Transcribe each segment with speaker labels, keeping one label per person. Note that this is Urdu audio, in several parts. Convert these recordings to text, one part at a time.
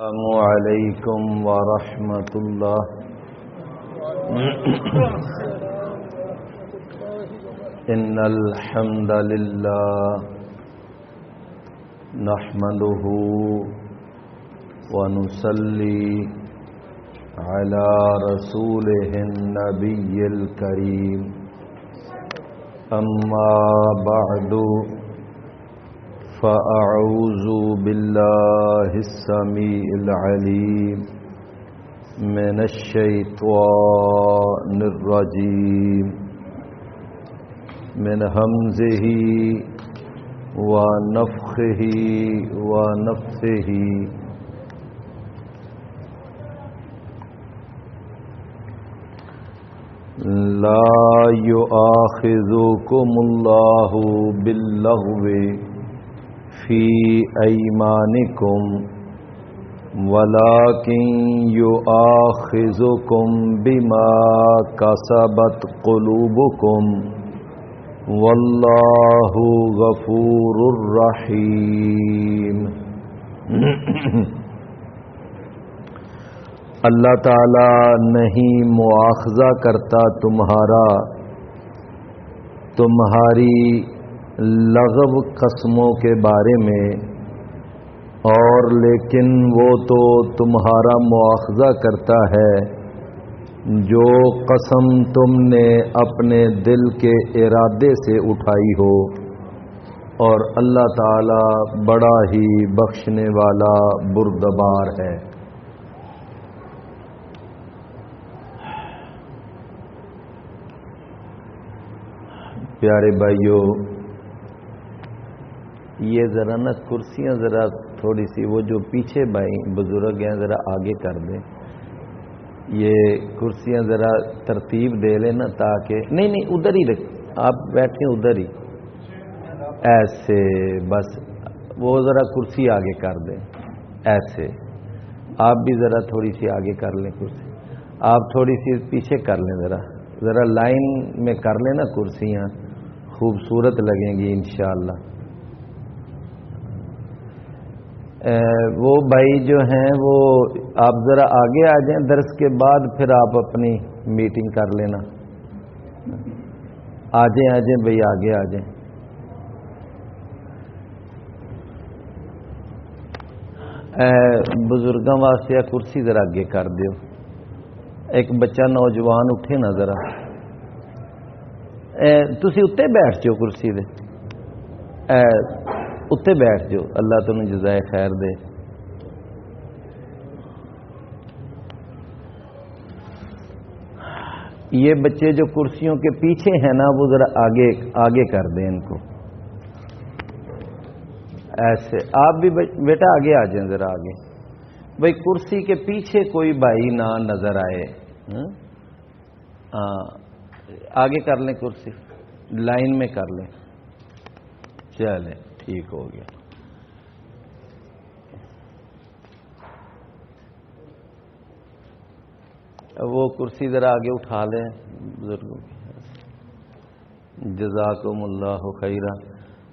Speaker 1: السلام علیکم ورحمۃ اللہ۔ ان الحمد للہ نحمده ونصلی علی رسوله النبی الکریم، اما بعد فأعوذ بالله السميع العليم من الشيطان الرجيم من همزه ونفخه ونفثه۔ لا يؤاخذكم الله باللغو فی ایمانکم ولکن یؤاخذکم بما کسبت قلوبکم واللہ غفور رحیم۔ اللہ تعالی نہیں مواخذہ کرتا تمہاری لغو قسموں کے بارے میں، اور لیکن وہ تو تمہارا مواخذہ کرتا ہے جو قسم تم نے اپنے دل کے ارادے سے اٹھائی ہو، اور اللہ تعالی بڑا ہی بخشنے والا بردبار ہے۔ پیارے بھائیو، یہ ذرا نا کرسیاں ذرا تھوڑی سی، وہ جو پیچھے بھائی بزرگ ہیں ذرا آگے کر دیں، یہ کرسیاں ذرا ترتیب دے لیں نا، تاکہ نہیں ادھر ہی رکھ، آپ بیٹھیں ادھر ہی ایسے، بس وہ ذرا کرسی آگے کر دیں ایسے۔ آپ بھی ذرا تھوڑی سی آگے کر لیں کرسی، آپ تھوڑی سی پیچھے کر لیں، ذرا لائن میں کر لیں نا کرسیاں، خوبصورت لگیں گی انشاءاللہ۔ وہ بھائی جو ہیں وہ آپ ذرا آگے آ جائیں، درس کے بعد پھر آپ اپنی میٹنگ کر لینا۔ آ جائیں بھائی، آگے آ جائیں۔ بزرگاں واسطے کرسی ذرا آگے کر دیو، ایک بچہ نوجوان اٹھے نا ذرا، تسی اتنے بیٹھ جاؤ کرسی دے، اتنے بیٹھ جاؤ، اللہ تمہیں جزائے خیر دے۔ یہ بچے جو کرسیوں کے پیچھے ہیں نا، وہ ذرا آگے کر دیں ان کو ایسے۔ آپ بھی بیٹا آگے آ جائیں، ذرا آگے بھائی، کرسی کے پیچھے کوئی بھائی نہ نظر آئے۔ آگے کر لیں، کرسی لائن میں کر لیں، چلیں ٹھیک ہو گیا۔ وہ کرسی ذرا آگے اٹھا لیں بزرگوں کی، جزاکم اللہ خیرہ۔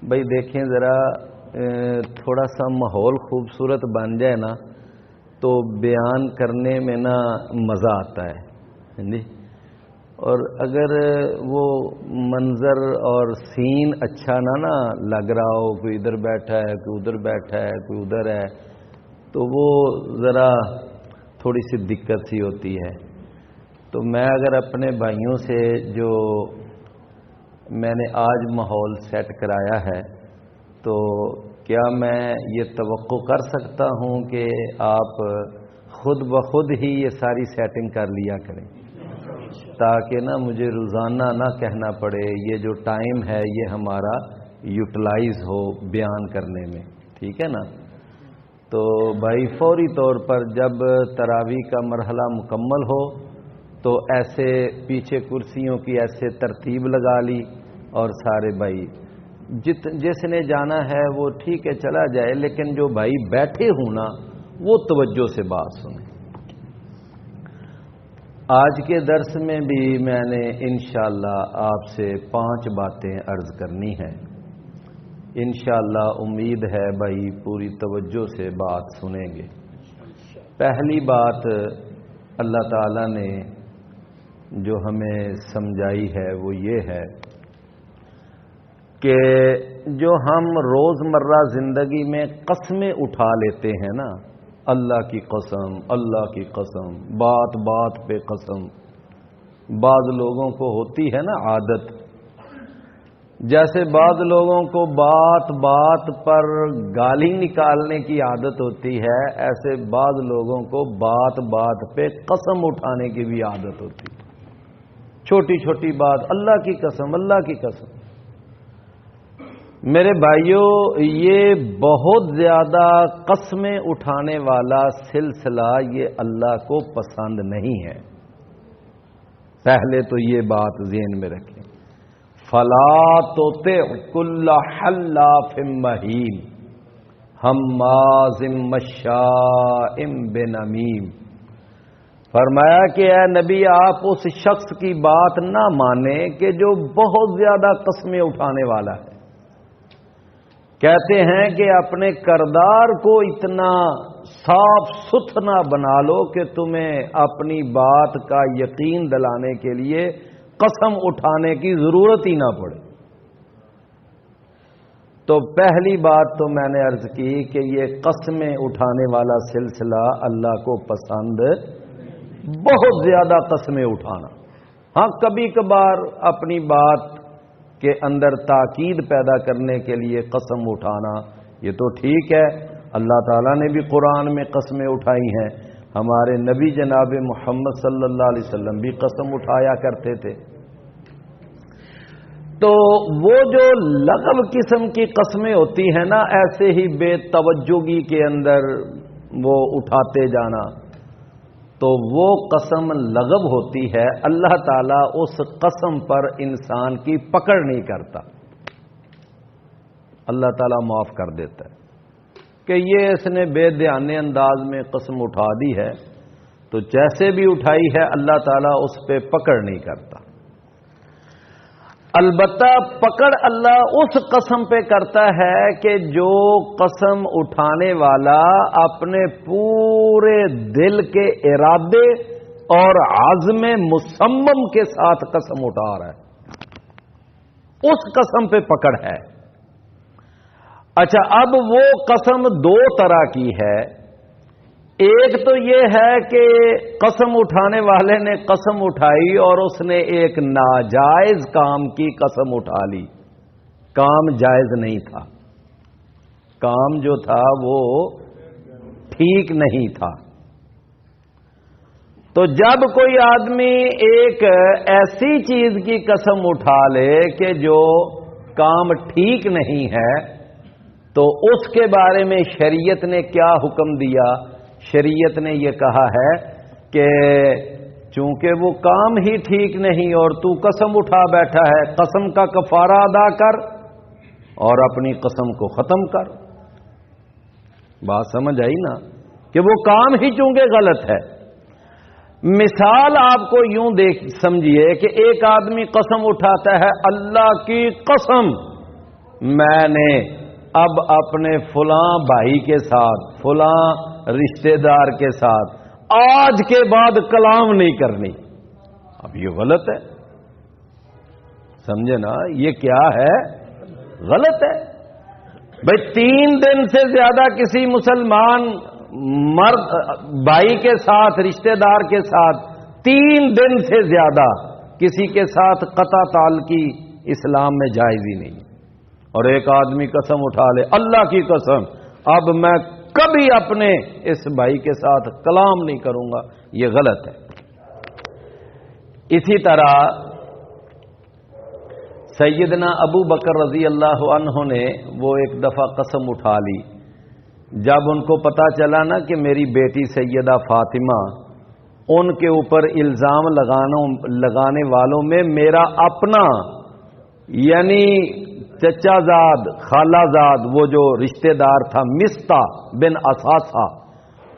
Speaker 1: بھائی دیکھیں ذرا، تھوڑا سا ماحول خوبصورت بن جائے نا تو بیان کرنے میں نا مزہ آتا ہے جی، اور اگر وہ منظر اور سین اچھا نہ لگ رہا ہو، کوئی ادھر بیٹھا ہے، کوئی ادھر بیٹھا ہے، کوئی ادھر ہے، تو وہ ذرا تھوڑی سی دقت سی ہوتی ہے۔ تو میں اگر اپنے بھائیوں سے جو میں نے آج ماحول سیٹ کرایا ہے، تو کیا میں یہ توقع کر سکتا ہوں کہ آپ خود بخود ہی یہ ساری سیٹنگ کر لیا کریں، تاکہ نا مجھے روزانہ نہ کہنا پڑے، یہ جو ٹائم ہے یہ ہمارا یوٹیلائز ہو بیان کرنے میں، ٹھیک ہے نا؟ تو بھائی فوری طور پر جب تراویح کا مرحلہ مکمل ہو تو ایسے پیچھے کرسیوں کی ایسے ترتیب لگا لی، اور سارے بھائی جس نے جانا ہے وہ ٹھیک ہے چلا جائے، لیکن جو بھائی بیٹھے ہوں نا وہ توجہ سے بات سنیں۔ آج کے درس میں بھی میں نے انشاءاللہ آپ سے 5 باتیں عرض کرنی ہیں۔ انشاءاللہ امید ہے بھائی پوری توجہ سے بات سنیں گے۔ پہلی بات اللہ تعالیٰ نے جو ہمیں سمجھائی ہے وہ یہ ہے کہ جو ہم روزمرہ زندگی میں قسمیں اٹھا لیتے ہیں نا، اللہ کی قسم، اللہ کی قسم، بات بات پہ قسم، بعض لوگوں کو ہوتی ہے نا عادت، جیسے بعض لوگوں کو بات بات پر گالی نکالنے کی عادت ہوتی ہے، ایسے بعض لوگوں کو بات بات پہ قسم اٹھانے کی بھی عادت ہوتی ہے۔ چھوٹی چھوٹی بات، اللہ کی قسم، اللہ کی قسم۔ میرے بھائیوں، یہ بہت زیادہ قسمیں اٹھانے والا سلسلہ یہ اللہ کو پسند نہیں ہے۔ پہلے تو یہ بات ذہن میں رکھیں، فَلَا تُطِعْ كُلَّ حَلَّافٍ مَّهِینٍ ہَمَّازٍ مَّشَّاءٍ بِنَمِیمٍ۔ فرمایا کہ اے نبی، آپ اس شخص کی بات نہ مانیں کہ جو بہت زیادہ قسمیں اٹھانے والا ہے۔ کہتے ہیں کہ اپنے کردار کو اتنا صاف ستھرا بنا لو کہ تمہیں اپنی بات کا یقین دلانے کے لیے قسم اٹھانے کی ضرورت ہی نہ پڑے۔ تو پہلی بات تو میں نے عرض کی کہ یہ قسمیں اٹھانے والا سلسلہ اللہ کو پسند، بہت زیادہ قسمیں اٹھانا۔ ہاں، کبھی کبھار اپنی بات کے اندر تاکید پیدا کرنے کے لیے قسم اٹھانا یہ تو ٹھیک ہے، اللہ تعالیٰ نے بھی قرآن میں قسمیں اٹھائی ہیں، ہمارے نبی جناب محمد صلی اللہ علیہ وسلم بھی قسم اٹھایا کرتے تھے۔ تو وہ جو لغو قسم کی قسمیں ہوتی ہیں نا، ایسے ہی بے توجہی کے اندر وہ اٹھاتے جانا، تو وہ قسم لغو ہوتی ہے۔ اللہ تعالیٰ اس قسم پر انسان کی پکڑ نہیں کرتا، اللہ تعالیٰ معاف کر دیتا ہے کہ یہ اس نے بے دھیانے انداز میں قسم اٹھا دی ہے، تو جیسے بھی اٹھائی ہے اللہ تعالیٰ اس پہ پکڑ نہیں کرتا۔ البتہ پکڑ اللہ اس قسم پہ کرتا ہے کہ جو قسم اٹھانے والا اپنے پورے دل کے ارادے اور عزم مصمم کے ساتھ قسم اٹھا رہا ہے، اس قسم پہ پکڑ ہے۔ اچھا، اب وہ قسم دو طرح کی ہے۔ ایک تو یہ ہے کہ قسم اٹھانے والے نے قسم اٹھائی اور اس نے ایک ناجائز کام کی قسم اٹھا لی، کام جائز نہیں تھا، کام جو تھا وہ ٹھیک نہیں تھا۔ تو جب کوئی آدمی ایک ایسی چیز کی قسم اٹھا لے کہ جو کام ٹھیک نہیں ہے، تو اس کے بارے میں شریعت نے کیا حکم دیا؟ شریعت نے یہ کہا ہے کہ چونکہ وہ کام ہی ٹھیک نہیں اور تو قسم اٹھا بیٹھا ہے، قسم کا کفارہ ادا کر اور اپنی قسم کو ختم کر۔ بات سمجھ آئی نا کہ وہ کام ہی چونکہ غلط ہے۔ مثال آپ کو یوں سمجھیے کہ ایک آدمی قسم اٹھاتا ہے، اللہ کی قسم میں نے اب اپنے فلاں بھائی کے ساتھ، فلاں رشتہ دار کے ساتھ آج کے بعد کلام نہیں کرنی۔ اب یہ غلط ہے، سمجھے نا، یہ کیا ہے؟ غلط ہے۔ بھائی 3 دن سے زیادہ کسی مسلمان مرد بھائی کے ساتھ، رشتہ دار کے ساتھ 3 دن سے زیادہ کسی کے ساتھ قطع تعلقی اسلام میں جائز ہی نہیں۔ اور ایک آدمی قسم اٹھا لے، اللہ کی قسم اب میں کبھی اپنے اس بھائی کے ساتھ کلام نہیں کروں گا، یہ غلط ہے۔ اسی طرح سیدنا ابو بکر رضی اللہ عنہ نے وہ ایک دفعہ قسم اٹھا لی، جب ان کو پتا چلا نا کہ میری بیٹی سیدہ فاطمہ، ان کے اوپر الزام لگانے والوں میں میرا اپنا یعنی چچا زاد، خالہ زاد، وہ جو رشتہ دار تھا مستہ بن اساسا،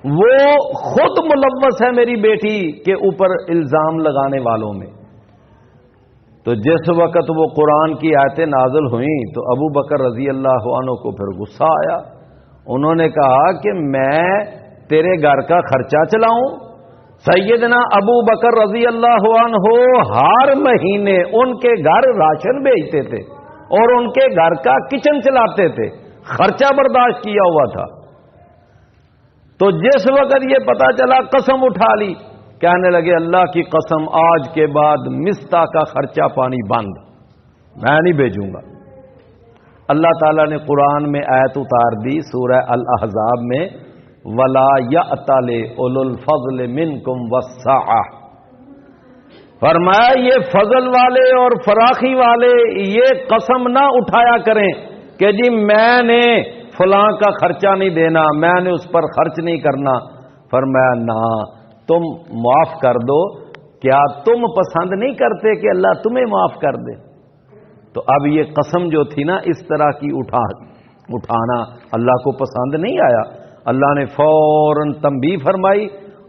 Speaker 1: وہ خود ملوث ہے میری بیٹی کے اوپر الزام لگانے والوں میں۔ تو جس وقت وہ قرآن کی آیتیں نازل ہوئیں تو ابو بکر رضی اللہ عنہ کو پھر غصہ آیا، انہوں نے کہا کہ میں تیرے گھر کا خرچہ چلاؤں؟ سیدنا ابو بکر رضی اللہ عنہ ہر مہینے ان کے گھر راشن بھیجتے تھے اور ان کے گھر کا کچن چلاتے تھے، خرچہ برداشت کیا ہوا تھا۔ تو جس وقت یہ پتا چلا قسم اٹھا لی، کہنے لگے اللہ کی قسم آج کے بعد مستہ کا خرچہ پانی بند، میں نہیں بھیجوں گا۔ اللہ تعالیٰ نے قرآن میں آیت اتار دی سورہ الاحزاب میں، وَلَا يَأْتَلِ أُولُو الْفَضْلِ مِنْكُمْ وَالسَّعَةِ، فرمایا یہ فضل والے اور فراخی والے یہ قسم نہ اٹھایا کریں کہ جی میں نے فلاں کا خرچہ نہیں دینا، میں نے اس پر خرچ نہیں کرنا۔ فرمایا نہ، تم معاف کر دو، کیا تم پسند نہیں کرتے کہ اللہ تمہیں معاف کر دے؟ تو اب یہ قسم جو تھی نا اس طرح کی اٹھانا اللہ کو پسند نہیں آیا۔ اللہ نے فوراً تنبیہ فرمائی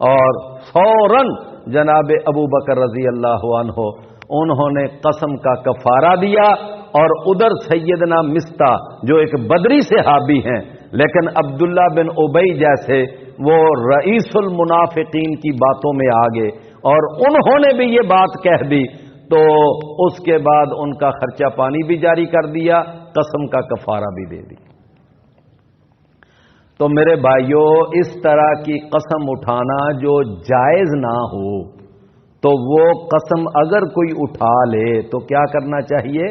Speaker 1: اور فوراً جناب ابو بکر رضی اللہ عنہ انہوں نے قسم کا کفارہ دیا، اور ادھر سیدنا مستہ جو ایک بدری صحابی ہیں لیکن عبداللہ بن ابی جیسے وہ رئیس المنافقین کی باتوں میں آگے، اور انہوں نے بھی یہ بات کہہ دی، تو اس کے بعد ان کا خرچہ پانی بھی جاری کر دیا، قسم کا کفارہ بھی دے دی۔ تو میرے بھائیوں، اس طرح کی قسم اٹھانا جو جائز نہ ہو تو وہ قسم اگر کوئی اٹھا لے تو کیا کرنا چاہیے؟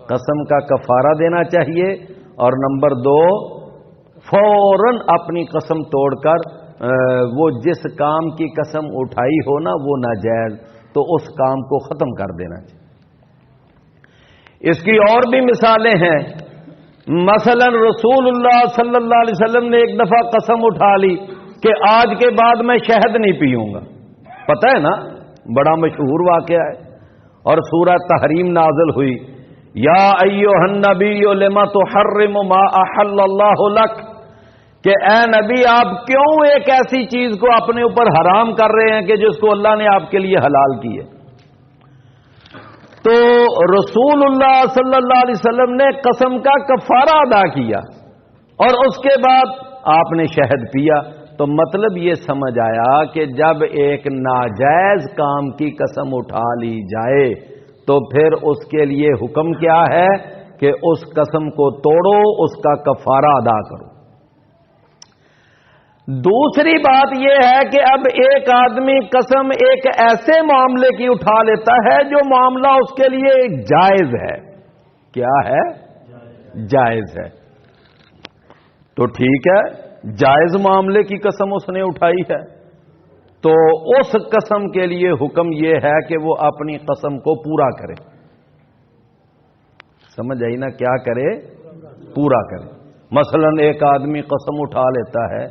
Speaker 1: قسم کا کفارہ دینا چاہیے، اور نمبر 2 فوراً اپنی قسم توڑ کر وہ جس کام کی قسم اٹھائی ہو نا وہ ناجائز، تو اس کام کو ختم کر دینا چاہیے۔ اس کی اور بھی مثالیں ہیں، مثلا رسول اللہ صلی اللہ علیہ وسلم نے ایک دفعہ قسم اٹھا لی کہ آج کے بعد میں شہد نہیں پیوں گا، پتہ ہے نا، بڑا مشہور واقعہ ہے، اور سورہ تحریم نازل ہوئی، یا ایھا النبی لما تحرم ما احل اللہ لک، کہ اے نبی آپ کیوں ایک ایسی چیز کو اپنے اوپر حرام کر رہے ہیں کہ جس کو اللہ نے آپ کے لیے حلال کی ہے۔ تو رسول اللہ صلی اللہ علیہ وسلم نے قسم کا کفارہ ادا کیا اور اس کے بعد آپ نے شہد پیا، تو مطلب یہ سمجھ آیا کہ جب ایک ناجائز کام کی قسم اٹھا لی جائے تو پھر اس کے لیے حکم کیا ہے کہ اس قسم کو توڑو، اس کا کفارہ ادا کرو۔ دوسری بات یہ ہے کہ اب ایک آدمی قسم ایک ایسے معاملے کی اٹھا لیتا ہے جو معاملہ اس کے لیے جائز ہے۔ کیا ہے؟ جائز ہے۔ تو ٹھیک ہے، جائز معاملے کی قسم اس نے اٹھائی ہے، تو اس قسم کے لیے حکم یہ ہے کہ وہ اپنی قسم کو پورا کرے۔ سمجھ آئی نا؟ کیا کرے؟ پورا کرے۔ مثلا ایک آدمی قسم اٹھا لیتا ہے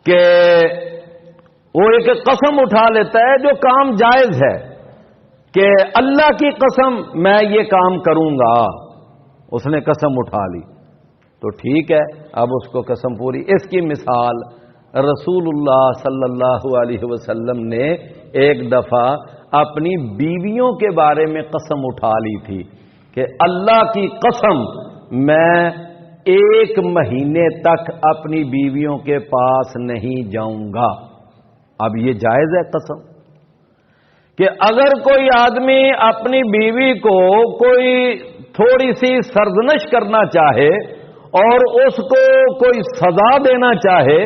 Speaker 1: کہ وہ ایک قسم اٹھا لیتا ہے جو کام جائز ہے کہ اللہ کی قسم میں یہ کام کروں گا، اس نے قسم اٹھا لی، تو ٹھیک ہے، اب اس کو قسم پوری۔ اس کی مثال رسول اللہ صلی اللہ علیہ وسلم نے ایک دفعہ اپنی بیویوں کے بارے میں قسم اٹھا لی تھی کہ اللہ کی قسم میں 1 مہینے تک اپنی بیویوں کے پاس نہیں جاؤں گا۔ اب یہ جائز ہے قسم کہ اگر کوئی آدمی اپنی بیوی کو کوئی تھوڑی سی سرزنش کرنا چاہے اور اس کو کوئی سزا دینا چاہے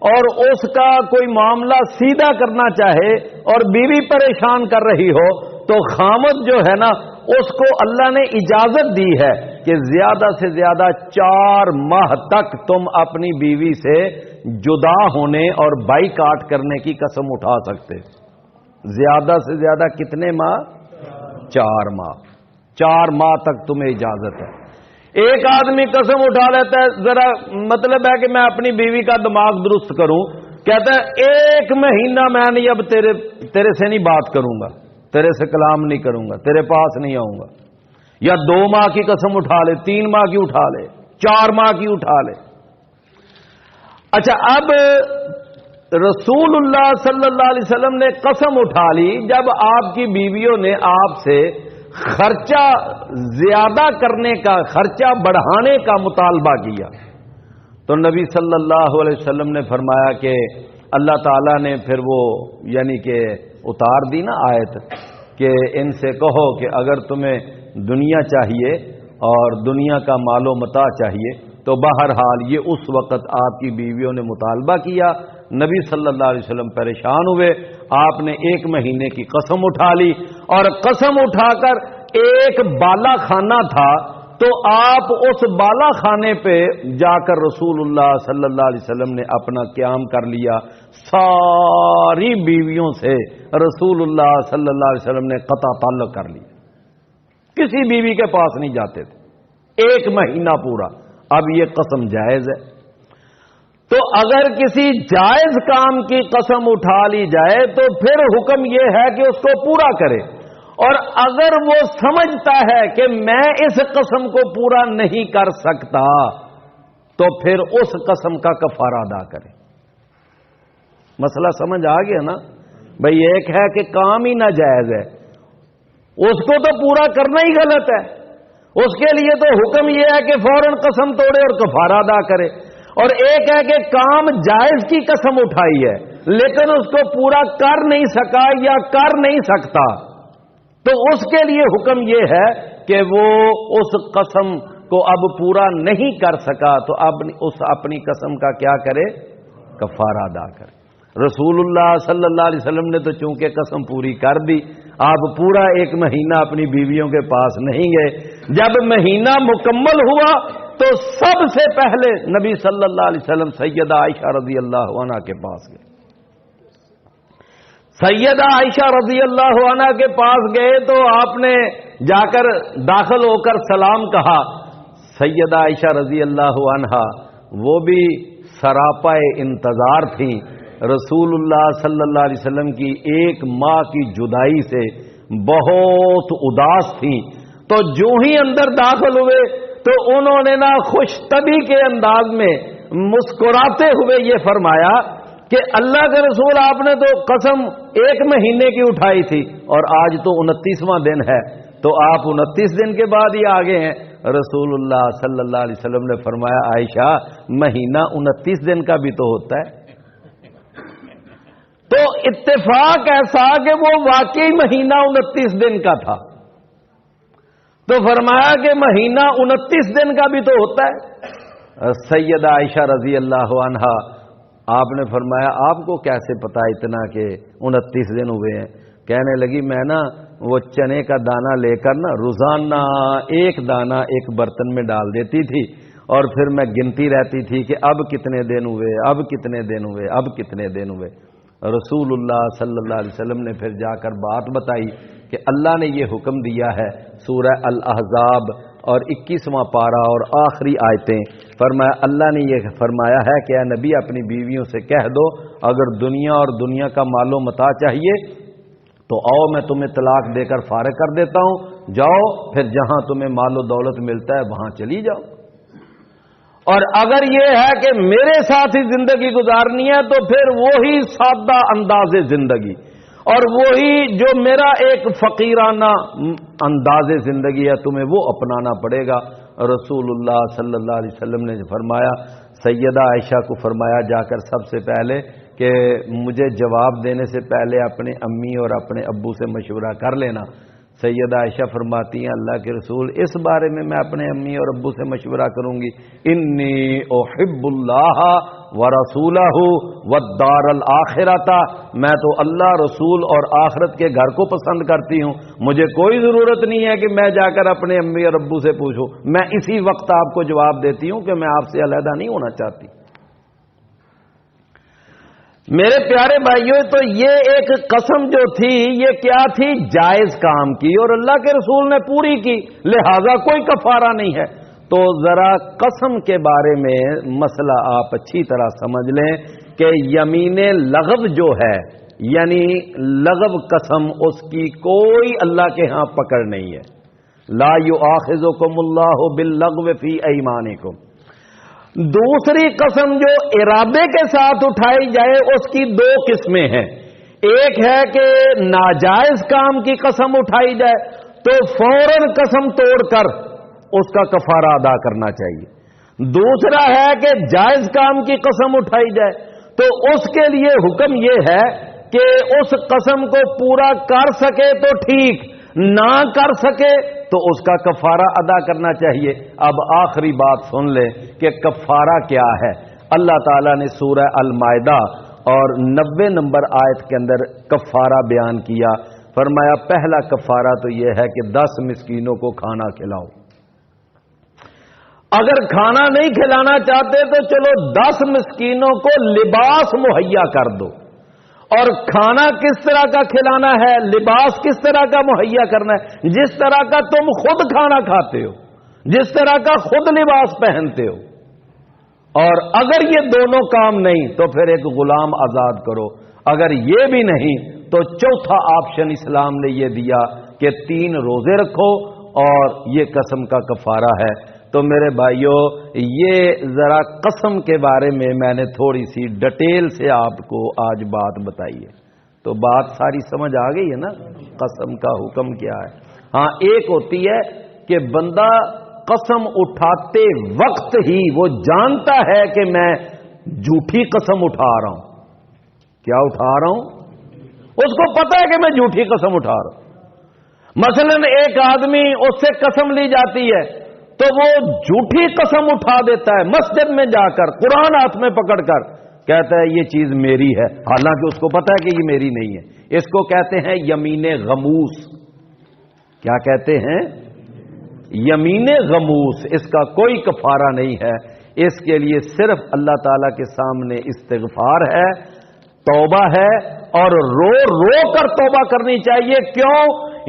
Speaker 1: اور اس کا کوئی معاملہ سیدھا کرنا چاہے اور بیوی پریشان کر رہی ہو، تو خامد جو ہے نا اس کو اللہ نے اجازت دی ہے کہ زیادہ سے زیادہ 4 ماہ تک تم اپنی بیوی سے جدا ہونے اور بائیکاٹ کرنے کی قسم اٹھا سکتے۔ زیادہ سے زیادہ کتنے ماہ؟ 4 ماہ۔ 4 ماہ تک تمہیں اجازت ہے۔ ایک آدمی قسم اٹھا لیتا ہے، ذرا مطلب ہے کہ میں اپنی بیوی کا دماغ درست کروں، کہتا ہے 1 مہینہ میں نہیں اب تیرے سے نہیں بات کروں گا، تیرے سے کلام نہیں کروں گا، تیرے پاس نہیں آؤں گا، یا 2 ماہ کی قسم اٹھا لے، 3 ماہ کی اٹھا لے، 4 ماہ کی اٹھا لے۔ اچھا، اب رسول اللہ صلی اللہ علیہ وسلم نے قسم اٹھا لی جب آپ کی بیویوں نے آپ سے خرچہ زیادہ کرنے کا، خرچہ بڑھانے کا مطالبہ کیا، تو نبی صلی اللہ علیہ وسلم نے فرمایا کہ اللہ تعالیٰ نے پھر وہ یعنی کہ اتار دی نا آیت کہ ان سے کہو کہ اگر تمہیں دنیا چاہیے اور دنیا کا مال و متاع چاہیے تو بہرحال یہ اس وقت آپ کی بیویوں نے مطالبہ کیا، نبی صلی اللہ علیہ وسلم پریشان ہوئے، آپ نے 1 مہینے کی قسم اٹھا لی، اور قسم اٹھا کر ایک بالا خانہ تھا تو آپ اس بالا خانے پہ جا کر رسول اللہ صلی اللہ علیہ وسلم نے اپنا قیام کر لیا، ساری بیویوں سے رسول اللہ صلی اللہ علیہ وسلم نے قطع تعلق کر لیا، کسی بیوی کے پاس نہیں جاتے تھے 1 مہینہ پورا۔ اب یہ قسم جائز ہے، تو اگر کسی جائز کام کی قسم اٹھا لی جائے تو پھر حکم یہ ہے کہ اس کو پورا کرے، اور اگر وہ سمجھتا ہے کہ میں اس قسم کو پورا نہیں کر سکتا تو پھر اس قسم کا کفارہ ادا کرے۔ مسئلہ سمجھ آ گیا نا بھئی؟ ایک ہے کہ کام ہی ناجائز ہے، اس کو تو پورا کرنا ہی غلط ہے، اس کے لیے تو حکم یہ ہے کہ فوراً قسم توڑے اور کفارہ ادا کرے، اور ایک ہے کہ کام جائز کی قسم اٹھائی ہے لیکن اس کو پورا کر نہیں سکا یا کر نہیں سکتا، تو اس کے لیے حکم یہ ہے کہ وہ اس قسم کو اب پورا نہیں کر سکا تو اب اس اپنی قسم کا کیا کرے؟ کفارہ ادا کرے۔ رسول اللہ صلی اللہ علیہ وسلم نے تو چونکہ قسم پوری کر دی، آپ پورا 1 مہینہ اپنی بیویوں کے پاس نہیں گئے۔ جب مہینہ مکمل ہوا تو سب سے پہلے نبی صلی اللہ علیہ وسلم سیدہ عائشہ رضی اللہ عنہا کے پاس گئے۔ سیدہ عائشہ رضی اللہ عنہ کے پاس گئے تو آپ نے جا کر داخل ہو کر سلام کہا۔ سیدہ عائشہ رضی اللہ عنہ وہ بھی سراپا انتظار تھیں، رسول اللہ صلی اللہ علیہ وسلم کی 1 ماہ کی جدائی سے بہت اداس تھیں، تو جو ہی اندر داخل ہوئے تو انہوں نے نا خوش طبی کے انداز میں مسکراتے ہوئے یہ فرمایا کہ اللہ کے رسول، آپ نے تو قسم 1 مہینے کی اٹھائی تھی اور آج تو 29واں دن ہے، تو آپ 29 دن کے بعد ہی آگے ہیں۔ رسول اللہ صلی اللہ علیہ وسلم نے فرمایا عائشہ مہینہ 29 دن کا بھی تو ہوتا ہے۔ تو اتفاق ایسا کہ وہ واقعی مہینہ 29 دن کا تھا، تو فرمایا کہ مہینہ 29 دن کا بھی تو ہوتا ہے۔ سیدہ عائشہ رضی اللہ عنہا آپ نے فرمایا آپ کو کیسے پتا اتنا کہ 29 دن ہوئے ہیں؟ کہنے لگی میں نا وہ چنے کا دانہ لے کر نا روزانہ 1 دانہ ایک برتن میں ڈال دیتی تھی اور پھر میں گنتی رہتی تھی کہ اب کتنے دن ہوئے، اب کتنے دن ہوئے، اب کتنے دن ہوئے۔ رسول اللہ صلی اللہ علیہ وسلم نے پھر جا کر بات بتائی کہ اللہ نے یہ حکم دیا ہے، سورہ الاحزاب اور 21واں پارہ اور آخری آیتیں، فرمایا اللہ نے یہ فرمایا ہے کہ اے نبی اپنی بیویوں سے کہہ دو اگر دنیا اور دنیا کا مال و متاع چاہیے تو آؤ میں تمہیں طلاق دے کر فارغ کر دیتا ہوں، جاؤ پھر جہاں تمہیں مال و دولت ملتا ہے وہاں چلی جاؤ، اور اگر یہ ہے کہ میرے ساتھ ہی زندگی گزارنی ہے تو پھر وہی سادہ انداز زندگی اور وہی جو میرا ایک فقیرانہ انداز زندگی ہے تمہیں وہ اپنانا پڑے گا۔ رسول اللہ صلی اللہ علیہ وسلم نے فرمایا، سیدہ عائشہ کو فرمایا جا کر سب سے پہلے کہ مجھے جواب دینے سے پہلے اپنے امی اور اپنے ابو سے مشورہ کر لینا۔ سیدہ عائشہ فرماتی ہیں اللہ کے رسول اس بارے میں اپنے امی اور ابو سے مشورہ کروں گی، انی احب اللہ ورسولہ والدار الآخرۃ، میں تو اللہ رسول اور آخرت کے گھر کو پسند کرتی ہوں، مجھے کوئی ضرورت نہیں ہے کہ میں جا کر اپنے امی اور ابو سے پوچھوں، میں اسی وقت آپ کو جواب دیتی ہوں کہ میں آپ سے علیحدہ نہیں ہونا چاہتی۔ میرے پیارے بھائیوں، تو یہ ایک قسم جو تھی یہ کیا تھی؟ جائز کام کی، اور اللہ کے رسول نے پوری کی، لہذا کوئی کفارہ نہیں ہے۔ تو ذرا قسم کے بارے میں مسئلہ آپ اچھی طرح سمجھ لیں کہ یمین لغو جو ہے یعنی لغو قسم، اس کی کوئی اللہ کے ہاں پکڑ نہیں ہے۔ لا یؤاخذکم اللہ باللغو فی ایمانکم۔ دوسری قسم جو ارادے کے ساتھ اٹھائی جائے اس کی 2 قسمیں ہیں، ایک ہے کہ ناجائز کام کی قسم اٹھائی جائے تو فوراً قسم توڑ کر اس کا کفارہ ادا کرنا چاہیے، دوسرا ہے کہ جائز کام کی قسم اٹھائی جائے تو اس کے لیے حکم یہ ہے کہ اس قسم کو پورا کر سکے تو ٹھیک، نہ کر سکے تو اس کا کفارہ ادا کرنا چاہیے۔ اب آخری بات سن لیں کہ کفارہ کیا ہے۔ اللہ تعالیٰ نے سورہ المائدہ اور 90 نمبر آیت کے اندر کفارہ بیان کیا۔ فرمایا پہلا کفارہ تو یہ ہے کہ 10 مسکینوں کو کھانا کھلاؤ۔ اگر کھانا نہیں کھلانا چاہتے تو چلو 10 مسکینوں کو لباس مہیا کر دو۔ اور کھانا کس طرح کا کھلانا ہے، لباس کس طرح کا مہیا کرنا ہے؟ جس طرح کا تم خود کھانا کھاتے ہو، جس طرح کا خود لباس پہنتے ہو۔ اور اگر یہ دونوں کام نہیں تو پھر ایک غلام آزاد کرو۔ اگر یہ بھی نہیں تو چوتھا آپشن اسلام نے یہ دیا کہ 3 روزے رکھو اور یہ قسم کا کفارہ ہے۔ تو میرے بھائیوں، یہ ذرا قسم کے بارے میں نے تھوڑی سی ڈیٹیل سے آپ کو آج بات بتائی ہے، تو بات ساری سمجھ آ گئی ہے نا، قسم کا حکم کیا ہے۔ ہاں ایک ہوتی ہے کہ بندہ قسم اٹھاتے وقت ہی وہ جانتا ہے کہ میں جھوٹی قسم اٹھا رہا ہوں۔ کیا اٹھا رہا ہوں؟ اس کو پتا ہے کہ میں جھوٹی قسم اٹھا رہا ہوں۔ مثلا ایک آدمی، اس سے قسم لی جاتی ہے تو وہ جھوٹی قسم اٹھا دیتا ہے، مسجد میں جا کر قرآن ہاتھ میں پکڑ کر کہتا ہے یہ چیز میری ہے، حالانکہ اس کو پتا ہے کہ یہ میری نہیں ہے۔ اس کو کہتے ہیں یمین غموس۔ کیا کہتے ہیں؟ یمین غموس۔ اس کا کوئی کفارہ نہیں ہے، اس کے لیے صرف اللہ تعالی کے سامنے استغفار ہے، توبہ ہے، اور رو رو کر توبہ کرنی چاہیے۔ کیوں؟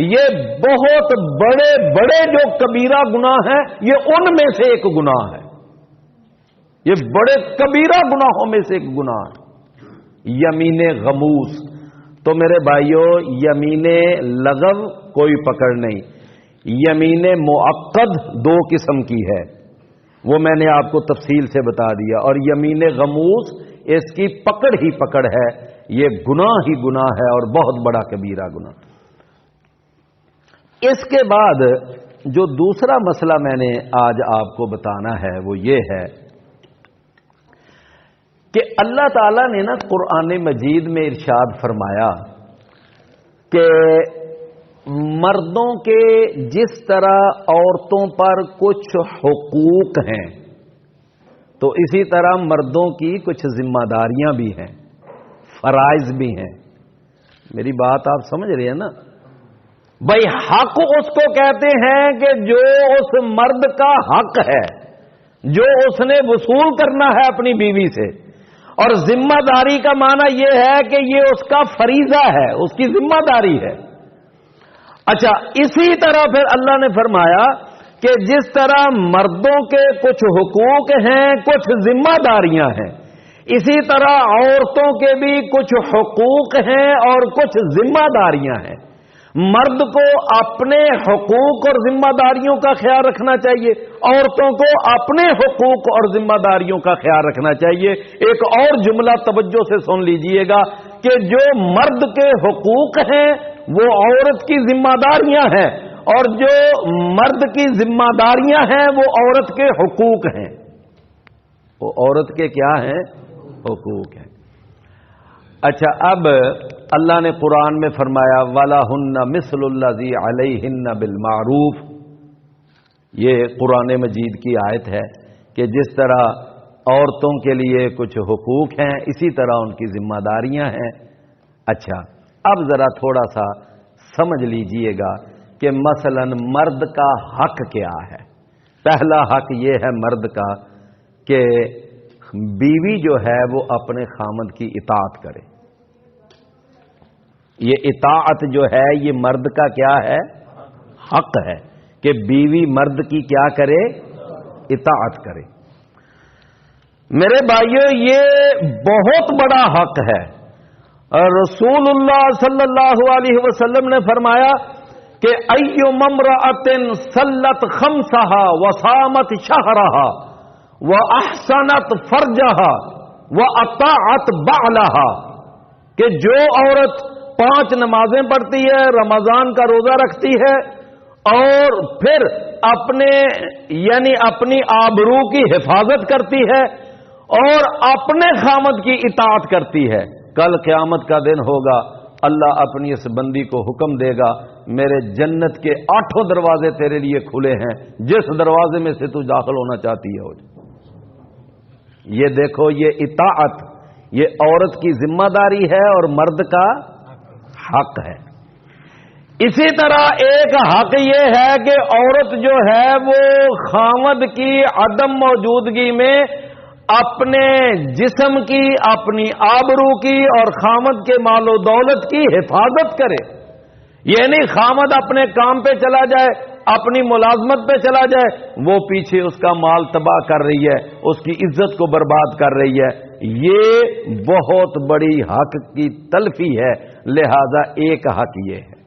Speaker 1: یہ بہت بڑے بڑے جو کبیرہ گناہ ہیں یہ ان میں سے ایک گناہ ہے، یہ بڑے کبیرہ گناہوں میں سے ایک گناہ ہے یمین غموس۔ تو میرے بھائیوں، یمین لغو کوئی پکڑ نہیں، یمین معقد 2 قسم کی ہے، وہ میں نے آپ کو تفصیل سے بتا دیا، اور یمین غموس اس کی پکڑ ہی پکڑ ہے، یہ گناہ ہی گناہ ہے اور بہت بڑا کبیرہ گناہ۔ اس کے بعد جو دوسرا مسئلہ میں نے آج آپ کو بتانا ہے وہ یہ ہے کہ اللہ تعالیٰ نے نا قرآن مجید میں ارشاد فرمایا کہ مردوں کے جس طرح عورتوں پر کچھ حقوق ہیں تو اسی طرح مردوں کی کچھ ذمہ داریاں بھی ہیں، فرائض بھی ہیں۔ میری بات آپ سمجھ رہے ہیں نا؟ بھائی حق اس کو کہتے ہیں کہ جو اس مرد کا حق ہے، جو اس نے وصول کرنا ہے اپنی بیوی سے، اور ذمہ داری کا معنی یہ ہے کہ یہ اس کا فریضہ ہے، اس کی ذمہ داری ہے۔ اچھا، اسی طرح پھر اللہ نے فرمایا کہ جس طرح مردوں کے کچھ حقوق ہیں، کچھ ذمہ داریاں ہیں، اسی طرح عورتوں کے بھی کچھ حقوق ہیں اور کچھ ذمہ داریاں ہیں۔ مرد کو اپنے حقوق اور ذمہ داریوں کا خیال رکھنا چاہیے، عورتوں کو اپنے حقوق اور ذمہ داریوں کا خیال رکھنا چاہیے۔ ایک اور جملہ توجہ سے سن لیجئے گا کہ جو مرد کے حقوق ہیں وہ عورت کی ذمہ داریاں ہیں، اور جو مرد کی ذمہ داریاں ہیں وہ عورت کے حقوق ہیں۔ وہ عورت کے کیا ہیں؟ حقوق ہیں۔ اچھا، اب اللہ نے قرآن میں فرمایا وَلَهُنَّ مِثْلُ الَّذِي عَلَيْهِنَّ بِالْمَعْرُوفِ، یہ قرآن مجید کی آیت ہے کہ جس طرح عورتوں کے لیے کچھ حقوق ہیں اسی طرح ان کی ذمہ داریاں ہیں۔ اچھا، اب ذرا تھوڑا سا سمجھ لیجئے گا کہ مثلا مرد کا حق کیا ہے۔ پہلا حق یہ ہے مرد کا کہ بیوی جو ہے وہ اپنے خامند کی اطاعت کرے۔ یہ اطاعت جو ہے یہ مرد کا کیا ہے؟ حق ہے کہ بیوی مرد کی کیا کرے؟ اطاعت کرے۔ میرے بھائیو، یہ بہت بڑا حق ہے۔ رسول اللہ صلی اللہ علیہ وسلم نے فرمایا کہ ایو امرأۃ صلت خمسہا وصامت شہرہا واحسنت فرجہا واطاعت بعلہا، کہ جو عورت 5 نمازیں پڑھتی ہے، رمضان کا روزہ رکھتی ہے اور پھر اپنے یعنی اپنی آبرو کی حفاظت کرتی ہے اور اپنے خامد کی اطاعت کرتی ہے، کل قیامت کا دن ہوگا، اللہ اپنی اس بندی کو حکم دے گا میرے جنت کے 8 دروازے تیرے لیے کھلے ہیں، جس دروازے میں سے تو داخل ہونا چاہتی ہے ہو جا۔ یہ دیکھو، یہ اطاعت یہ عورت کی ذمہ داری ہے اور مرد کا حق ہے۔ اسی طرح ایک حق یہ ہے کہ عورت جو ہے وہ خامد کی عدم موجودگی میں اپنے جسم کی، اپنی آبرو کی اور خامد کے مال و دولت کی حفاظت کرے۔ یہ نہیں خامد اپنے کام پہ چلا جائے، اپنی ملازمت پہ چلا جائے، وہ پیچھے اس کا مال تباہ کر رہی ہے، اس کی عزت کو برباد کر رہی ہے۔ یہ بہت بڑی حق کی تلفی ہے، لہذا ایک حق یہ ہے۔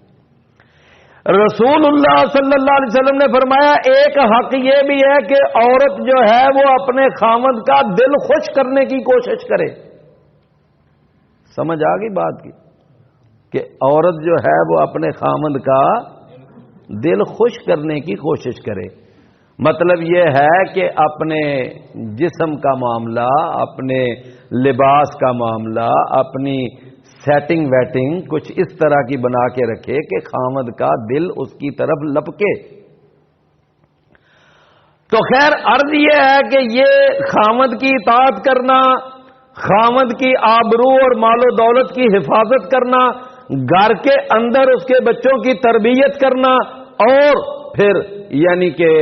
Speaker 1: رسول اللہ صلی اللہ علیہ وسلم نے فرمایا ایک حق یہ بھی ہے کہ عورت جو ہے وہ اپنے خامد کا دل خوش کرنے کی کوشش کرے۔ سمجھ آ گئی بات کی کہ عورت جو ہے وہ اپنے خامد کا دل خوش کرنے کی کوشش کرے۔ مطلب یہ ہے کہ اپنے جسم کا معاملہ، اپنے لباس کا معاملہ، اپنی سیٹنگ ویٹنگ کچھ اس طرح کی بنا کے رکھے کہ خامد کا دل اس کی طرف لپکے۔ تو خیر عرض یہ ہے کہ یہ خامد کی اطاعت کرنا، خامد کی آبرو اور مال و دولت کی حفاظت کرنا، گھر کے اندر اس کے بچوں کی تربیت کرنا اور پھر یعنی کہ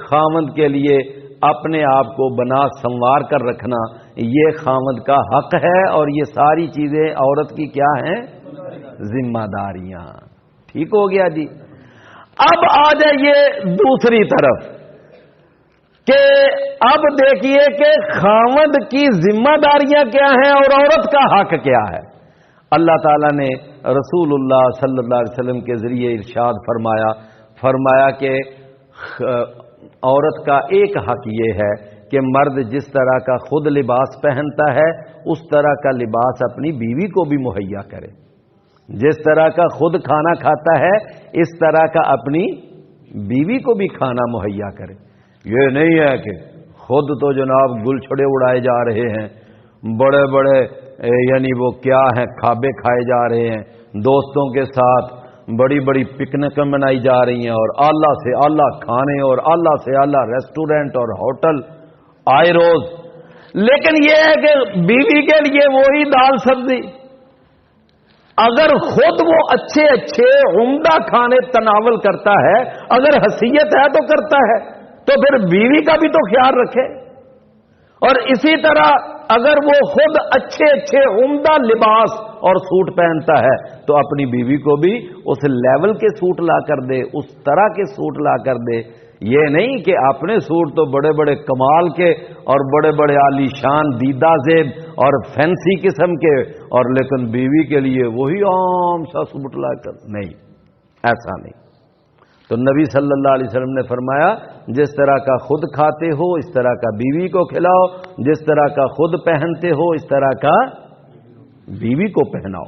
Speaker 1: خامد کے لیے اپنے آپ کو بنا سنوار کر رکھنا، یہ خامد کا حق ہے اور یہ ساری چیزیں عورت کی کیا ہیں؟ ذمہ داریاں۔ ٹھیک ہو گیا جی۔ اب آ جائیے دوسری طرف کہ اب دیکھیے کہ خامد کی ذمہ داریاں کیا ہیں اور عورت کا حق کیا ہے۔ اللہ تعالیٰ نے رسول اللہ صلی اللہ علیہ وسلم کے ذریعے ارشاد فرمایا کہ عورت کا ایک حق یہ ہے کہ مرد جس طرح کا خود لباس پہنتا ہے اس طرح کا لباس اپنی بیوی کو بھی مہیا کرے، جس طرح کا خود کھانا کھاتا ہے اس طرح کا اپنی بیوی کو بھی کھانا مہیا کرے۔ یہ نہیں ہے کہ خود تو جناب گل چھڑے اڑائے جا رہے ہیں، بڑے بڑے یعنی وہ کیا ہیں کھابے کھائے جا رہے ہیں، دوستوں کے ساتھ بڑی بڑی پکنکیں منائی جا رہی ہیں اور اعلیٰ سے اعلیٰ کھانے اور اعلیٰ سے اعلیٰ ریسٹورنٹ اور ہوٹل آئے روز، لیکن یہ ہے کہ بیوی کے لیے وہی دال سبزی۔ اگر خود وہ اچھے اچھے عمدہ کھانے تناول کرتا ہے، اگر حیثیت ہے تو کرتا ہے، تو پھر بیوی کا بھی تو خیال رکھے۔ اور اسی طرح اگر وہ خود اچھے اچھے عمدہ لباس اور سوٹ پہنتا ہے تو اپنی بیوی کو بھی اس لیول کے سوٹ لا کر دے، اس طرح کے سوٹ لا کر دے۔ یہ نہیں کہ اپنے سوٹ تو بڑے بڑے کمال کے اور بڑے بڑے عالی شان دیدہ زیب اور فینسی قسم کے، اور لیکن بیوی کے لیے وہی عام سا سوٹ لا کر، نہیں، ایسا نہیں۔ تو نبی صلی اللہ علیہ وسلم نے فرمایا جس طرح کا خود کھاتے ہو اس طرح کا بیوی کو کھلاؤ، جس طرح کا خود پہنتے ہو اس طرح کا بیوی کو پہناؤ۔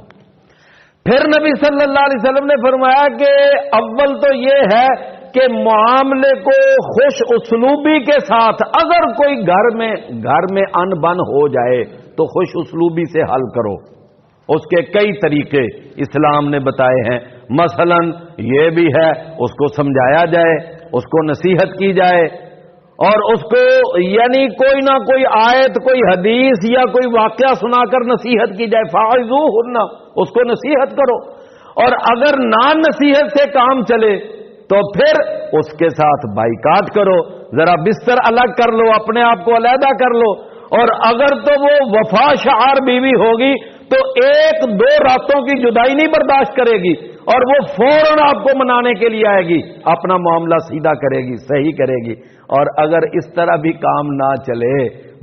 Speaker 1: پھر نبی صلی اللہ علیہ وسلم نے فرمایا کہ اول تو یہ ہے کہ معاملے کو خوش اسلوبی کے ساتھ، اگر کوئی گھر میں ان بن ہو جائے تو خوش اسلوبی سے حل کرو۔ اس کے کئی طریقے اسلام نے بتائے ہیں، مثلا یہ بھی ہے اس کو سمجھایا جائے، اس کو نصیحت کی جائے اور اس کو یعنی کوئی نہ کوئی آیت، کوئی حدیث یا کوئی واقعہ سنا کر نصیحت کی جائے، فاعظوہن، اس کو نصیحت کرو۔ اور اگر نہ نصیحت سے کام چلے تو پھر اس کے ساتھ بائیکاٹ کرو، ذرا بستر الگ کر لو، اپنے آپ کو علیحدہ کر لو۔ اور اگر تو وہ وفا شعار بیوی ہوگی تو 1-2 راتوں کی جدائی نہیں برداشت کرے گی اور وہ فوراً آپ کو منانے کے لیے آئے گی، اپنا معاملہ سیدھا کرے گی، صحیح کرے گی۔ اور اگر اس طرح بھی کام نہ چلے،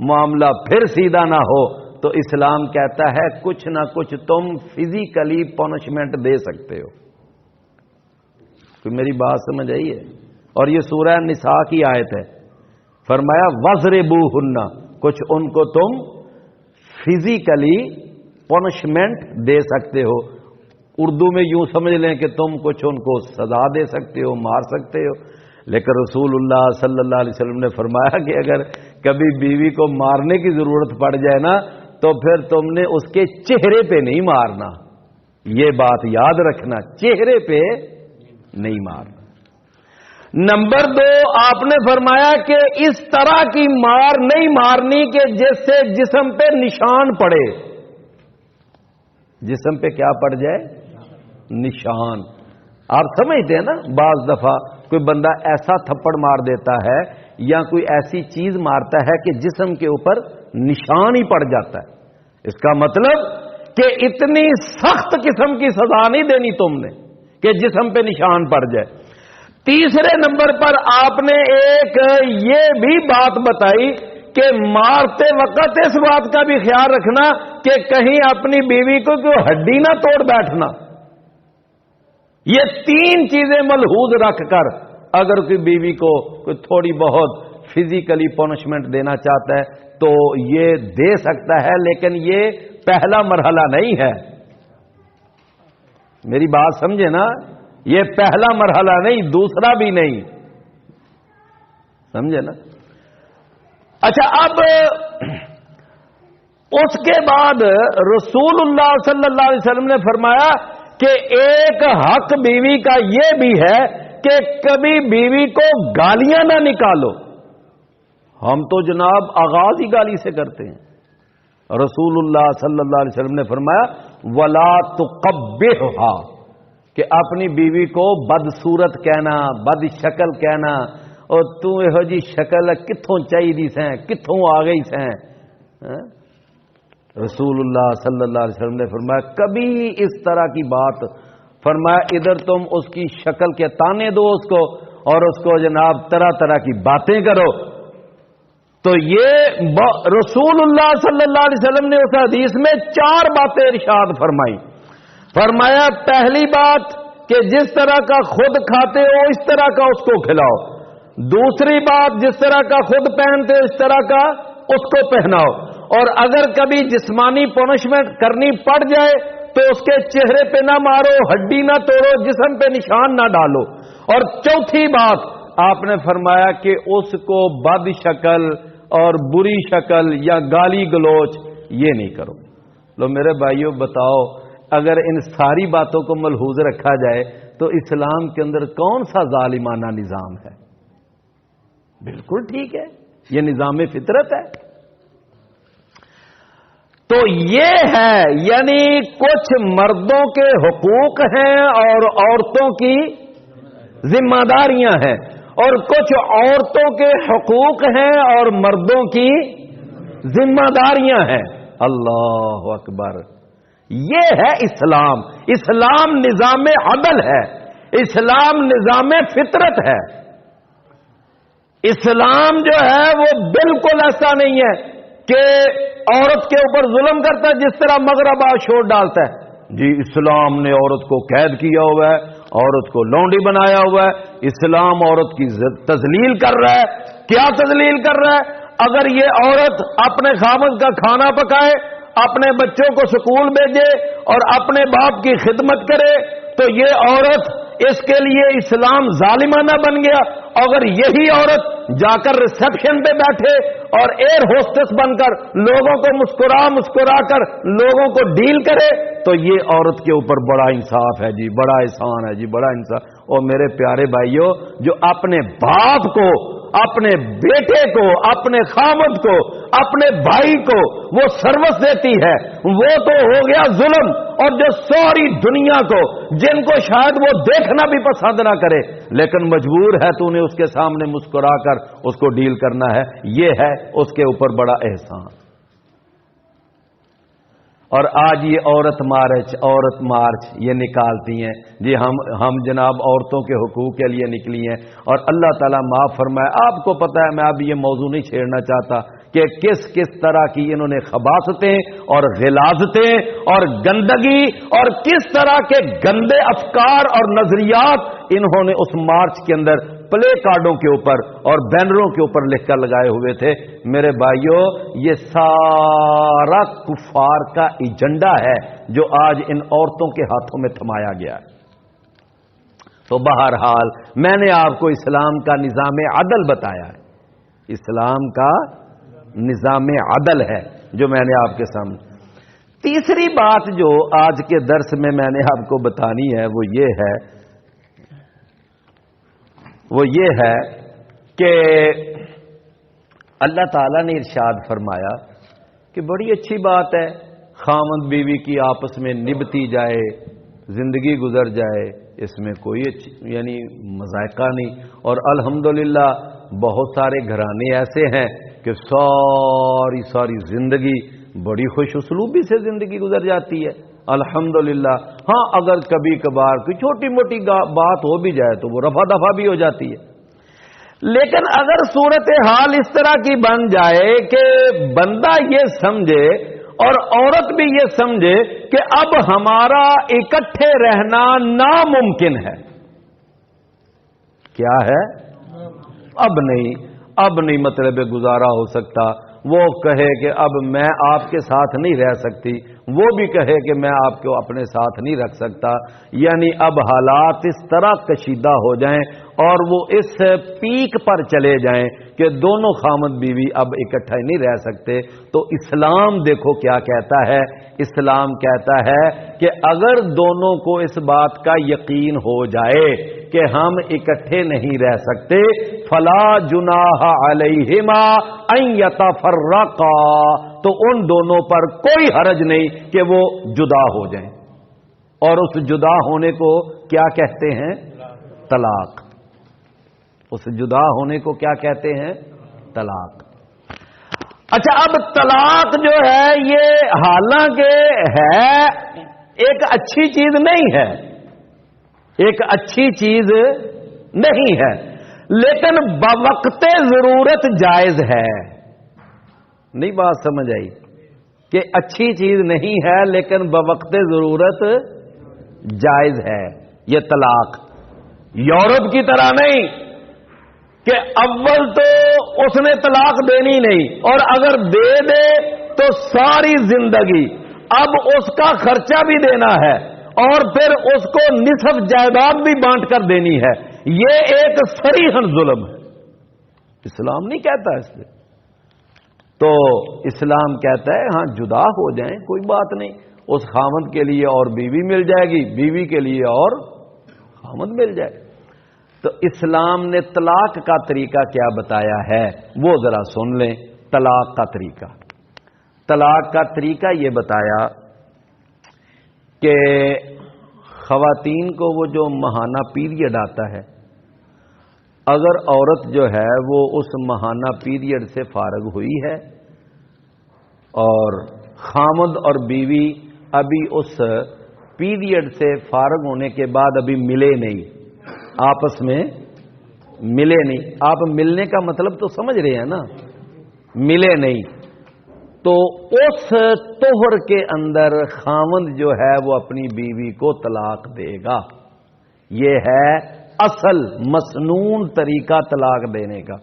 Speaker 1: معاملہ پھر سیدھا نہ ہو، تو اسلام کہتا ہے کچھ نہ کچھ تم فزیکلی پنشمنٹ دے سکتے ہو۔ تو میری بات سمجھ آئی ہے؟ اور یہ سورہ نساء کی آیت ہے، فرمایا وَضْرِبُوهُنَّ، کچھ ان کو تم فزیکلی پنشمنٹ دے سکتے ہو۔ اردو میں یوں سمجھ لیں کہ تم کچھ ان کو سزا دے سکتے ہو، مار سکتے ہو، لیکن رسول اللہ صلی اللہ علیہ وسلم نے فرمایا کہ اگر کبھی بیوی کو مارنے کی ضرورت پڑ جائے نا تو پھر تم نے اس کے چہرے پہ نہیں مارنا، یہ بات یاد رکھنا، چہرے پہ نہیں مارنا۔ نمبر 2، آپ نے فرمایا کہ اس طرح کی مار نہیں مارنی کہ جس سے جسم پہ نشان پڑے۔ جسم پہ کیا پڑ جائے؟ نشان۔ آپ سمجھتے ہیں نا بعض دفعہ کوئی بندہ ایسا تھپڑ مار دیتا ہے یا کوئی ایسی چیز مارتا ہے کہ جسم کے اوپر نشان ہی پڑ جاتا ہے، اس کا مطلب کہ اتنی سخت قسم کی سزا نہیں دینی تم نے کہ جسم پہ نشان پڑ جائے۔ تیسرے نمبر پر آپ نے ایک یہ بھی بات بتائی کہ مارتے وقت اس بات کا بھی خیال رکھنا کہ کہیں اپنی بیوی کو کوئی ہڈی نہ توڑ بیٹھنا۔ یہ 3 چیزیں ملحوظ رکھ کر اگر کوئی بیوی کو کوئی تھوڑی بہت فزیکلی پنشمنٹ دینا چاہتا ہے تو یہ دے سکتا ہے، لیکن یہ پہلا مرحلہ نہیں ہے۔ میری بات سمجھے نا، یہ پہلا مرحلہ نہیں، دوسرا بھی نہیں، سمجھے نا۔ اچھا، اب اس کے بعد رسول اللہ صلی اللہ علیہ وسلم نے فرمایا کہ ایک حق بیوی کا یہ بھی ہے کہ کبھی بیوی کو گالیاں نہ نکالو۔ ہم تو جناب آغاز ہی گالی سے کرتے ہیں۔ رسول اللہ صلی اللہ علیہ وسلم نے فرمایا وَلَا تُقَبِّحْهَا، کہ اپنی بیوی کو بدصورت کہنا، بد شکل کہنا، اور تو یہو جی شکل کتھوں چاہیے سیں، کتھوں آ گئی سیں۔ رسول اللہ صلی اللہ علیہ وسلم نے فرمایا کبھی اس طرح کی بات، فرمایا ادھر تم اس کی شکل کے تانے دو اس کو اور اس کو جناب طرح طرح کی باتیں کرو۔ تو یہ رسول اللہ صلی اللہ علیہ وسلم نے اس حدیث میں 4 باتیں ارشاد فرمائی۔ فرمایا پہلی بات کہ جس طرح کا خود کھاتے ہو اس طرح کا اس کو کھلاؤ۔ دوسری بات، جس طرح کا خود پہنتے ہو اس طرح کا اس کو پہناؤ، اور اگر کبھی جسمانی پنشمنٹ کرنی پڑ جائے تو اس کے چہرے پہ نہ مارو، ہڈی نہ توڑو، جسم پہ نشان نہ ڈالو۔ اور چوتھی بات آپ نے فرمایا کہ اس کو بد شکل اور بری شکل یا گالی گلوچ یہ نہیں کرو۔ لو میرے بھائیوں بتاؤ، اگر ان ساری باتوں کو ملحوظ رکھا جائے تو اسلام کے اندر کون سا ظالمانہ نظام ہے؟ بالکل ٹھیک ہے، یہ نظام فطرت ہے۔ تو یہ ہے، یعنی کچھ مردوں کے حقوق ہیں اور عورتوں کی ذمہ داریاں ہیں، اور کچھ عورتوں کے حقوق ہیں اور مردوں کی ذمہ داریاں ہیں۔ اللہ اکبر، یہ ہے اسلام۔ اسلام نظام عدل ہے، اسلام نظام فطرت ہے۔ اسلام جو ہے وہ بالکل ایسا نہیں ہے کہ عورت کے اوپر ظلم کرتا ہے جس طرح مغرب شور ڈالتا ہے۔ جی اسلام نے عورت کو قید کیا ہوا ہے، عورت کو لونڈی بنایا ہوا ہے، اسلام عورت کی تذلیل کر رہا ہے۔ کیا تذلیل کر رہا ہے؟ اگر یہ عورت اپنے خاوند کا کھانا پکائے، اپنے بچوں کو سکول بھیجے اور اپنے باپ کی خدمت کرے تو یہ عورت، اس کے لیے اسلام ظالمانہ بن گیا۔ اگر یہی عورت جا کر ریسپشن پہ بیٹھے اور ایئر ہوسٹس بن کر لوگوں کو مسکرا کر لوگوں کو ڈیل کرے تو یہ عورت کے اوپر بڑا انصاف ہے جی، بڑا احسان ہے جی، بڑا انصاف۔ اور میرے پیارے بھائیوں، جو اپنے باپ کو، اپنے بیٹے کو، اپنے خامد کو، اپنے بھائی کو وہ سروس دیتی ہے، وہ تو ہو گیا ظلم۔ اور جو ساری دنیا کو، جن کو شاید وہ دیکھنا بھی پسند نہ کرے لیکن مجبور ہے تو نے اس کے سامنے مسکرا کر اس کو ڈیل کرنا ہے، یہ ہے اس کے اوپر بڑا احسان۔ اور آج یہ عورت مارچ یہ نکالتی ہیں جی، ہم جناب عورتوں کے حقوق کے لیے نکلی ہیں، اور اللہ تعالیٰ معاف فرمائے۔ آپ کو پتہ ہے، میں اب یہ موضوع نہیں چھیڑنا چاہتا کہ کس طرح کی انہوں نے خباثتیں اور غلاظتیں اور گندگی اور کس طرح کے گندے افکار اور نظریات انہوں نے اس مارچ کے اندر پلے کارڈوں کے اوپر اور بینروں کے اوپر لکھ کر لگائے ہوئے تھے. میرے بھائیوں یہ سارا کفار کا ایجنڈا ہے جو آج ان عورتوں کے ہاتھوں میں تھمایا گیا ہے. تو بہرحال میں نے آپ کو اسلام کا نظام عدل بتایا ہے. اسلام کا نظام عدل ہے جو میں نے آپ کے سامنے. تیسری بات جو آج کے درس میں نے آپ کو بتانی ہے وہ یہ ہے کہ اللہ تعالیٰ نے ارشاد فرمایا کہ بڑی اچھی بات ہے خاوند بیوی کی آپس میں نبھتی جائے, زندگی گزر جائے, اس میں کوئی یعنی مذائقہ نہیں. اور الحمدللہ بہت سارے گھرانے ایسے ہیں کہ ساری زندگی بڑی خوش اسلوبی سے زندگی گزر جاتی ہے الحمدللہ. ہاں اگر کبھی کبھار کوئی چھوٹی موٹی بات ہو بھی جائے تو وہ رفع دفع بھی ہو جاتی ہے. لیکن اگر صورتحال اس طرح کی بن جائے کہ بندہ یہ سمجھے اور عورت بھی یہ سمجھے کہ اب ہمارا اکٹھے رہنا ناممکن ہے. کیا ہے؟ اب نہیں مطلب گزارا ہو سکتا. وہ کہے کہ اب میں آپ کے ساتھ نہیں رہ سکتی, وہ بھی کہے کہ میں آپ کو اپنے ساتھ نہیں رکھ سکتا. یعنی اب حالات اس طرح کشیدہ ہو جائیں اور وہ اس پیک پر چلے جائیں کہ دونوں خاوند بیوی اب اکٹھے نہیں رہ سکتے. تو اسلام دیکھو کیا کہتا ہے. اسلام کہتا ہے کہ اگر دونوں کو اس بات کا یقین ہو جائے کہ ہم اکٹھے نہیں رہ سکتے, فلا جناح علیہما ان یتفرقا, تو ان دونوں پر کوئی حرج نہیں کہ وہ جدا ہو جائیں. اور اس جدا ہونے کو کیا کہتے ہیں؟ طلاق. اس جدا ہونے کو کیا کہتے ہیں؟ طلاق. اچھا, اب طلاق جو ہے یہ حالانکہ ہے ایک اچھی چیز نہیں ہے, ایک اچھی چیز نہیں ہے, لیکن بوقت ضرورت جائز ہے. نہیں بات سمجھ آئی کہ اچھی چیز نہیں ہے لیکن بوقت ضرورت جائز ہے یہ طلاق. یورپ کی طرح نہیں کہ اول تو اس نے طلاق دینی نہیں اور اگر دے دے تو ساری زندگی اب اس کا خرچہ بھی دینا ہے اور پھر اس کو نصف جائیداد بھی بانٹ کر دینی ہے. یہ ایک صریحاً ظلم ہے. اسلام نہیں کہتا اس سے. تو اسلام کہتا ہے ہاں جدا ہو جائیں کوئی بات نہیں, اس خاوند کے لیے اور بیوی مل جائے گی, بیوی کے لیے اور خاوند مل جائے. تو اسلام نے طلاق کا طریقہ کیا بتایا ہے وہ ذرا سن لیں. طلاق کا طریقہ, طلاق کا طریقہ یہ بتایا کہ خواتین کو وہ جو ماہانہ پیریڈ آتا ہے, اگر عورت جو ہے وہ اس ماہانہ پیریڈ سے فارغ ہوئی ہے اور خامد اور بیوی ابھی اس پیریڈ سے فارغ ہونے کے بعد ابھی ملے نہیں, آپس میں ملے نہیں. آپ ملنے کا مطلب تو سمجھ رہے ہیں نا, ملے نہیں, تو اس طہر کے اندر خاوند جو ہے وہ اپنی بیوی کو طلاق دے گا. یہ ہے اصل مسنون طریقہ طلاق دینے کا.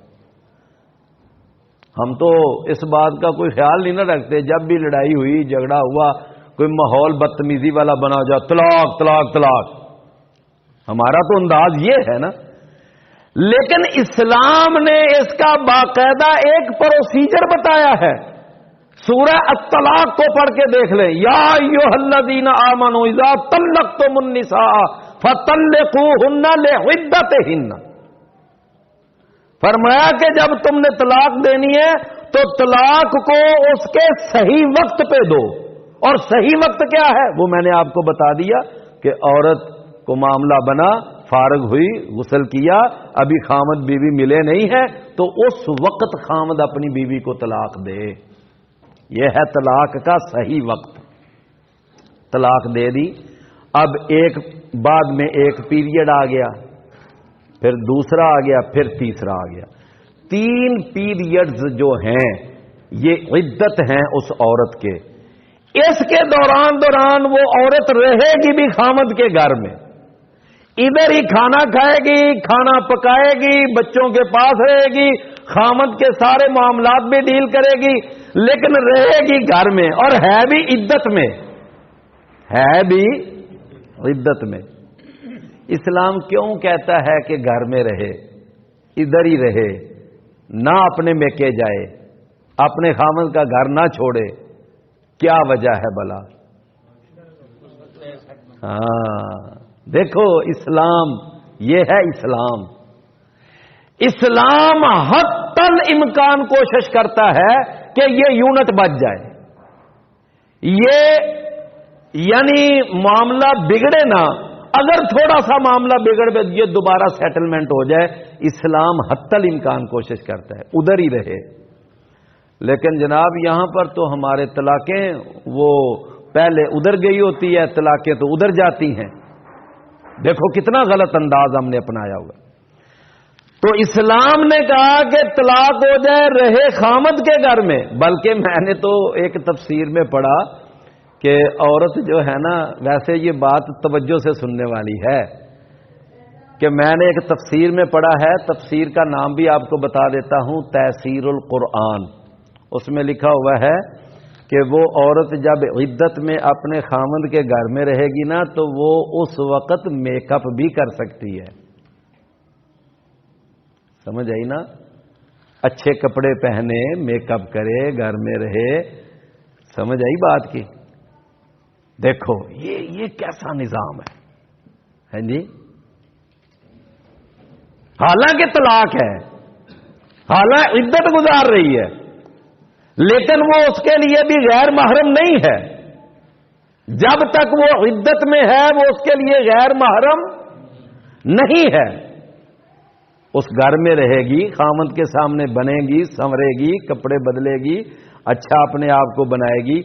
Speaker 1: ہم تو اس بات کا کوئی خیال نہیں نہ رکھتے, جب بھی لڑائی ہوئی جھگڑا ہوا کوئی ماحول بدتمیزی والا بنا جا طلاق طلاق طلاق, ہمارا تو انداز یہ ہے نا. لیکن اسلام نے اس کا باقاعدہ ایک پروسیجر بتایا ہے. سورہ الطلاق کو پڑھ کے دیکھ لیں. یا ایھا الذین آمنوا اذا طلقتم النساء فطلقوهن لعدتهن, فرمایا کہ جب تم نے طلاق دینی ہے تو طلاق کو اس کے صحیح وقت پہ دو. اور صحیح وقت کیا ہے وہ میں نے آپ کو بتا دیا کہ عورت کو معاملہ بنا, فارغ ہوئی, غسل کیا, ابھی خامد بیوی ملے نہیں ہے, تو اس وقت خامد اپنی بیوی کو طلاق دے. یہ ہے طلاق کا صحیح وقت. طلاق دے دی, اب ایک بعد میں ایک پیریڈ آ گیا, پھر دوسرا آ گیا, پھر تیسرا آ گیا. 3 پیریڈز جو ہیں یہ عدت ہیں اس عورت کے. اس کے دوران وہ عورت رہے گی بھی خامد کے گھر میں, ادھر ہی کھانا کھائے گی، کھانا پکائے گی، بچوں کے پاس رہے گی، خامد کے سارے معاملات بھی ڈیل کرے گی، لیکن رہے گی گھر میں، اور ہے بھی عدت میں، ہے بھی عدت میں۔ اسلام کیوں کہتا ہے کہ گھر میں رہے، ادھر ہی رہے، نہ اپنے میکے جائے، اپنے خامد کا گھر نہ چھوڑے؟ کیا وجہ ہے بلا؟ ہاں دیکھو اسلام، یہ ہے اسلام۔ اسلام حتی الامکان کوشش کرتا ہے کہ یہ یونٹ بچ جائے، یہ یعنی معاملہ بگڑے نہ، اگر تھوڑا سا معاملہ بگڑ گیا یہ دوبارہ سیٹلمنٹ ہو جائے۔ اسلام حتی الامکان کوشش کرتا ہے ادھر ہی رہے۔ لیکن جناب یہاں پر تو ہمارے طلاقیں وہ پہلے ادھر گئی ہوتی ہے، طلاقیں تو ادھر جاتی ہیں۔ دیکھو کتنا غلط انداز ہم نے اپنایا ہوا۔ تو اسلام نے کہا کہ طلاق ہو جائے رہے خامد کے گھر میں، بلکہ میں نے تو ایک تفسیر میں پڑھا کہ عورت جو ہے نا، ویسے یہ بات توجہ سے سننے والی ہے، کہ میں نے ایک تفسیر میں پڑھا ہے، تفسیر کا نام بھی آپ کو بتا دیتا ہوں، تفسیر القرآن۔ اس میں لکھا ہوا ہے کہ وہ عورت جب عدت میں اپنے خامند کے گھر میں رہے گی نا، تو وہ اس وقت میک اپ بھی کر سکتی ہے۔ سمجھ آئی نا؟ اچھے کپڑے پہنے، میک اپ کرے، گھر میں رہے۔ سمجھ آئی بات کی؟ دیکھو یہ کیسا نظام ہے جی؟ حالانکہ طلاق ہے، حالانکہ عدت گزار رہی ہے، لیکن وہ اس کے لیے بھی غیر محرم نہیں ہے۔ جب تک وہ عدت میں ہے وہ اس کے لیے غیر محرم نہیں ہے۔ اس گھر میں رہے گی، خامند کے سامنے بنے گی، سنورے گی، کپڑے بدلے گی، اچھا اپنے آپ کو بنائے گی۔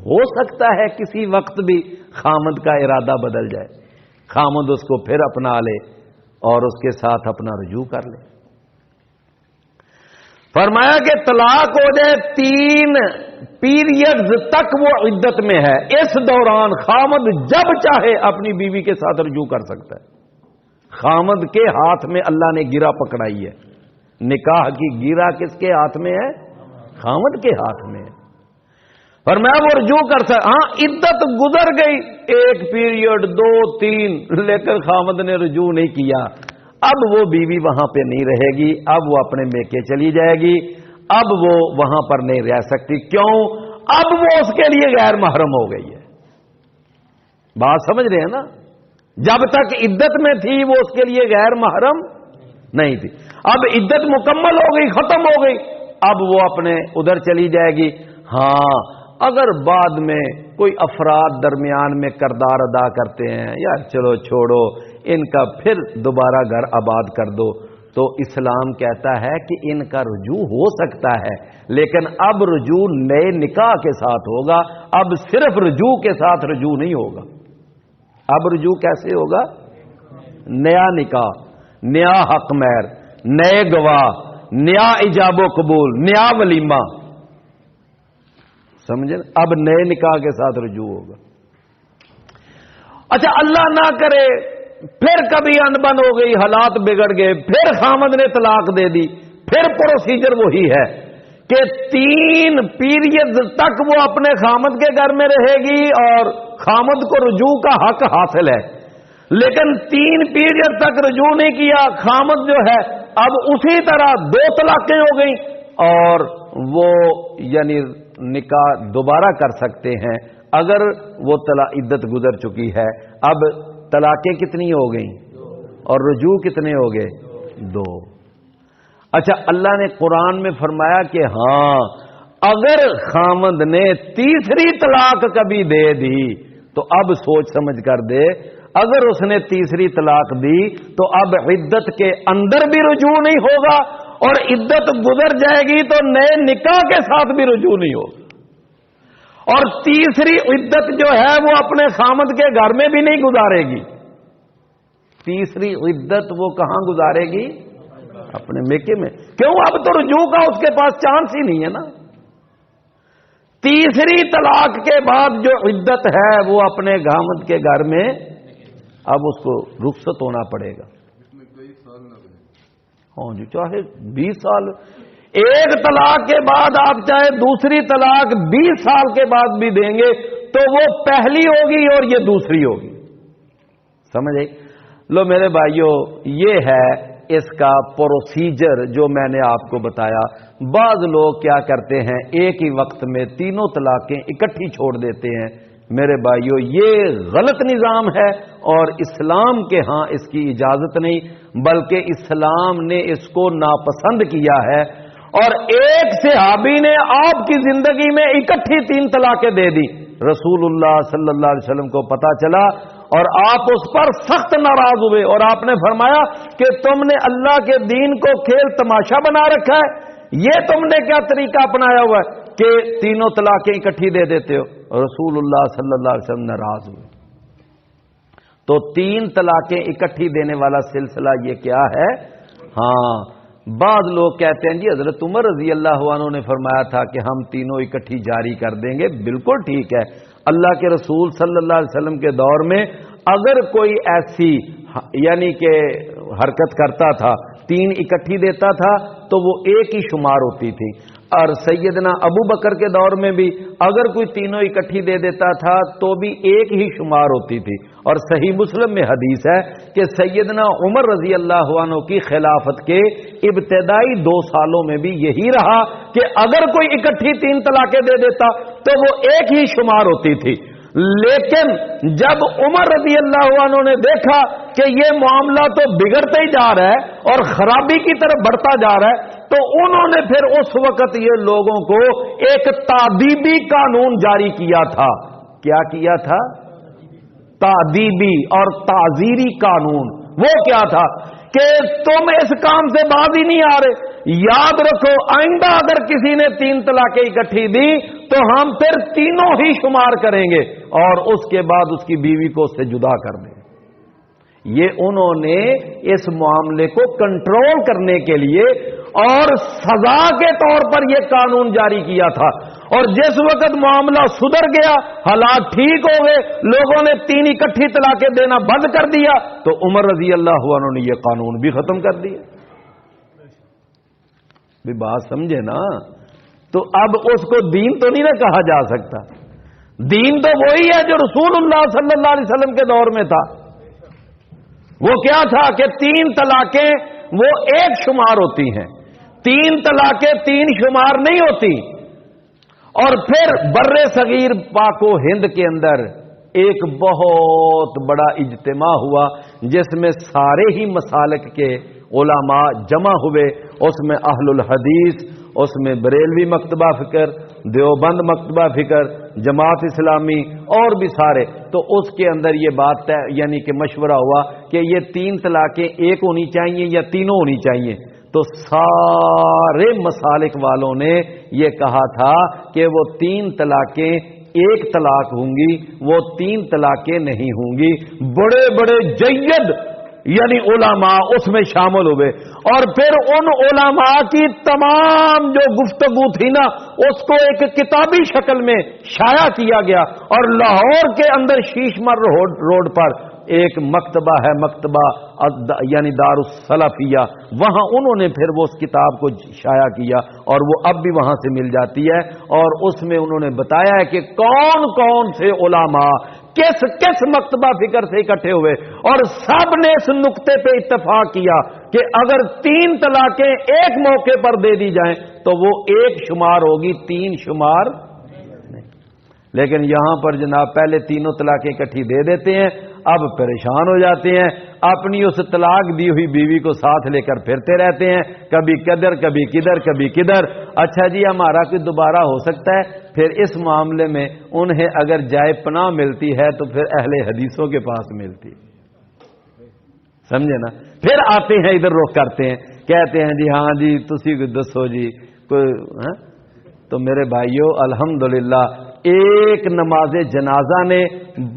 Speaker 1: ہو سکتا ہے کسی وقت بھی خامند کا ارادہ بدل جائے، خامند اس کو پھر اپنا لے اور اس کے ساتھ اپنا رجوع کر لے۔ فرمایا کہ طلاق ہو جائے 3 پیریڈز تک وہ عدت میں ہے، اس دوران خامد جب چاہے اپنی بیوی کے ساتھ رجوع کر سکتا ہے۔ خامد کے ہاتھ میں اللہ نے گرہ پکڑائی ہے، نکاح کی گرہ کس کے ہاتھ میں ہے؟ خامد کے ہاتھ میں ہے۔ فرمایا وہ رجوع کر سکتا، ہاں عدت گزر گئی 1 پیریڈ 2 3، لیکن خامد نے رجوع نہیں کیا، اب وہ بیوی وہاں پہ نہیں رہے گی، اب وہ اپنے میکے چلی جائے گی، اب وہ وہاں پر نہیں رہ سکتی۔ کیوں؟ اب وہ اس کے لیے غیر محرم ہو گئی ہے۔ بات سمجھ رہے ہیں نا؟ جب تک عدت میں تھی وہ اس کے لیے غیر محرم نہیں تھی، اب عدت مکمل ہو گئی، ختم ہو گئی، اب وہ اپنے ادھر چلی جائے گی۔ ہاں اگر بعد میں کوئی افراد درمیان میں کردار ادا کرتے ہیں، یار چلو چھوڑو ان کا، پھر دوبارہ گھر آباد کر دو، تو اسلام کہتا ہے کہ ان کا رجوع ہو سکتا ہے، لیکن اب رجوع نئے نکاح کے ساتھ ہوگا۔ اب صرف رجوع کے ساتھ رجوع نہیں ہوگا، اب رجوع کیسے ہوگا؟ نیا نکاح، نیا حق مہر، نئے گواہ، نیا ایجاب و قبول، نیا ولیمہ، سمجھے؟ اب نئے نکاح کے ساتھ رجوع ہوگا۔ اچھا اللہ نہ کرے پھر کبھی انبن ہو گئی، حالات بگڑ گئے، پھر خامد نے طلاق دے دی، پھر پروسیجر وہی ہے کہ 3 پیریڈ تک وہ اپنے خامد کے گھر میں رہے گی اور خامد کو رجوع کا حق حاصل ہے، لیکن 3 پیریڈ تک رجوع نہیں کیا، خامد جو ہے اب اسی طرح 2 طلاقیں ہو گئی، اور وہ یعنی نکاح دوبارہ کر سکتے ہیں اگر وہ عدت گزر چکی ہے۔ اب طلاقیں کتنی ہو گئیں اور رجوع کتنے ہو گئے؟ 2۔ اچھا اللہ نے قرآن میں فرمایا کہ ہاں اگر خامند نے تیسری طلاق کبھی دے دی تو اب سوچ سمجھ کر دے، اگر اس نے تیسری طلاق دی تو اب عدت کے اندر بھی رجوع نہیں ہوگا، اور عدت گزر جائے گی تو نئے نکاح کے ساتھ بھی رجوع نہیں ہوگا، اور تیسری عدت جو ہے وہ اپنے خامد کے گھر میں بھی نہیں گزارے گی۔ تیسری عدت وہ کہاں گزارے گی؟ اپنے میکے میں۔ کیوں؟ اب تو رجوع کا اس کے پاس چانس ہی نہیں ہے نا۔ تیسری طلاق کے بعد جو عدت ہے وہ اپنے خامد کے گھر میں اب اس کو رخصت ہونا پڑے گا. ہاں جی، چاہے 20 سال، ایک طلاق کے بعد آپ چاہے دوسری طلاق 20 سال کے بعد بھی دیں گے تو وہ پہلی ہوگی اور یہ دوسری ہوگی. سمجھ آئی؟ لو میرے بھائیوں، یہ ہے اس کا پروسیجر جو میں نے آپ کو بتایا. بعض لوگ کیا کرتے ہیں، ایک ہی وقت میں تینوں طلاقیں اکٹھی چھوڑ دیتے ہیں. میرے بھائیوں، یہ غلط نظام ہے اور اسلام کے ہاں اس کی اجازت نہیں، بلکہ اسلام نے اس کو ناپسند کیا ہے. اور ایک صحابی نے آپ کی زندگی میں اکٹھی 3 طلاقیں دے دی. رسول اللہ صلی اللہ علیہ وسلم کو پتا چلا اور آپ اس پر سخت ناراض ہوئے اور آپ نے فرمایا کہ تم نے اللہ کے دین کو کھیل تماشا بنا رکھا ہے، یہ تم نے کیا طریقہ اپنایا ہوا ہے کہ تینوں طلاقیں اکٹھی دے دیتے ہو. رسول اللہ صلی اللہ علیہ وسلم ناراض ہوئے. تو 3 طلاقیں اکٹھی دینے والا سلسلہ یہ کیا ہے؟ ہاں، بعض لوگ کہتے ہیں جی حضرت عمر رضی اللہ عنہ نے فرمایا تھا کہ ہم تینوں اکٹھی جاری کر دیں گے. بالکل ٹھیک ہے. اللہ کے رسول صلی اللہ علیہ وسلم کے دور میں اگر کوئی ایسی یعنی کہ حرکت کرتا تھا، 3 اکٹھی دیتا تھا تو وہ ایک ہی شمار ہوتی تھی. اور سیدنا ابو بکر کے دور میں بھی اگر کوئی تینوں اکٹھی دے دیتا تھا تو بھی ایک ہی شمار ہوتی تھی. اور صحیح مسلم میں حدیث ہے کہ سیدنا عمر رضی اللہ عنہ کی خلافت کے ابتدائی 2 سالوں میں بھی یہی رہا کہ اگر کوئی اکٹھی 3 طلاقیں دے دیتا تو وہ ایک ہی شمار ہوتی تھی. لیکن جب عمر رضی اللہ عنہ نے دیکھا کہ یہ معاملہ تو بگڑتا ہی جا رہا ہے اور خرابی کی طرف بڑھتا جا رہا ہے، تو انہوں نے پھر اس وقت یہ لوگوں کو ایک تادیبی قانون جاری کیا تھا. کیا کیا تھا؟ تادیبی اور تعزیری قانون. وہ کیا تھا کہ تم اس کام سے باز ہی نہیں آ رہے، یاد رکھو آئندہ اگر کسی نے 3 طلاقیں اکٹھی دی تو ہم پھر تینوں ہی شمار کریں گے اور اس کے بعد اس کی بیوی کو اس سے جدا کر دیں. یہ انہوں نے اس معاملے کو کنٹرول کرنے کے لیے اور سزا کے طور پر یہ قانون جاری کیا تھا. اور جس وقت معاملہ سدھر گیا، حالات ٹھیک ہو گئے، لوگوں نے 3 اکٹھی طلاقیں دینا بند کر دیا تو عمر رضی اللہ عنہ نے یہ قانون بھی ختم کر دیا. بھی بات سمجھے نا؟ تو اب اس کو دین تو نہیں نہ کہا جا سکتا. دین تو وہی ہے جو رسول اللہ صلی اللہ علیہ وسلم کے دور میں تھا. وہ کیا تھا کہ 3 طلاقیں وہ ایک شمار ہوتی ہیں، 3 طلاقیں 3 شمار نہیں ہوتی. اور پھر بر صغیر پاک و ہند کے اندر ایک بہت بڑا اجتماع ہوا جس میں سارے ہی مسالک کے علماء جمع ہوئے. اس میں اہل الحدیث، اس میں بریلوی مکتبہ فکر، دیوبند مکتبہ فکر، جماعت اسلامی اور بھی سارے. تو اس کے اندر یہ بات یعنی کہ مشورہ ہوا کہ یہ 3 طلاقیں ایک ہونی چاہیے یا تینوں ہونی چاہیے. تو سارے مسالک والوں نے یہ کہا تھا کہ وہ 3 طلاقیں ایک طلاق ہوں گی، وہ 3 طلاقیں نہیں ہوں گی. بڑے بڑے جید یعنی علماء اس میں شامل ہوئے اور پھر ان علماء کی تمام جو گفتگو تھی نا اس کو ایک کتابی شکل میں شائع کیا گیا. اور لاہور کے اندر شیشمر روڈ پر ایک مکتبہ ہے، مکتبہ یعنی دار السلفیہ، وہاں انہوں نے پھر وہ اس کتاب کو شائع کیا اور وہ اب بھی وہاں سے مل جاتی ہے. اور اس میں انہوں نے بتایا ہے کہ کون کون سے علماء کس کس مکتبہ فکر سے اکٹھے ہوئے اور سب نے اس نقطے پہ اتفاق کیا کہ اگر 3 طلاقیں ایک موقع پر دے دی جائیں تو وہ ایک شمار ہوگی، 3 شمار نہیں. لیکن یہاں پر جناب پہلے تینوں طلاقیں اکٹھی دے دیتے ہیں، اب پریشان ہو جاتے ہیں، اپنی اس طلاق دی ہوئی بیوی کو ساتھ لے کر پھرتے رہتے ہیں، کبھی کدھر کبھی کدھر کبھی کدھر. اچھا جی ہمارا کوئی دوبارہ ہو سکتا ہے. پھر اس معاملے میں انہیں اگر جائے پناہ ملتی ہے تو پھر اہل حدیثوں کے پاس ملتی، سمجھے نا. پھر آتے ہیں ادھر رخ کرتے ہیں، کہتے ہیں جی ہاں جی تسی کو دسو جی کوئی. تو میرے بھائیوں الحمدللہ ایک نماز جنازہ نے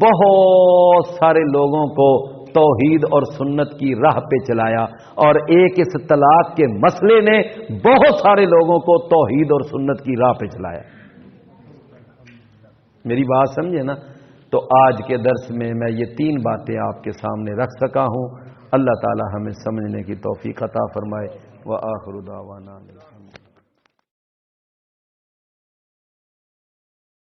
Speaker 1: بہت سارے لوگوں کو توحید اور سنت کی راہ پہ چلایا اور ایک اس طلاق کے مسئلے نے بہت سارے لوگوں کو توحید اور سنت کی راہ پہ چلایا. میری بات سمجھے نا؟ تو آج کے درس میں یہ 3 باتیں آپ کے سامنے رکھ سکا ہوں۔ اللہ تعالی ہمیں سمجھنے کی توفیق عطا فرمائے۔ وآخر دعوانا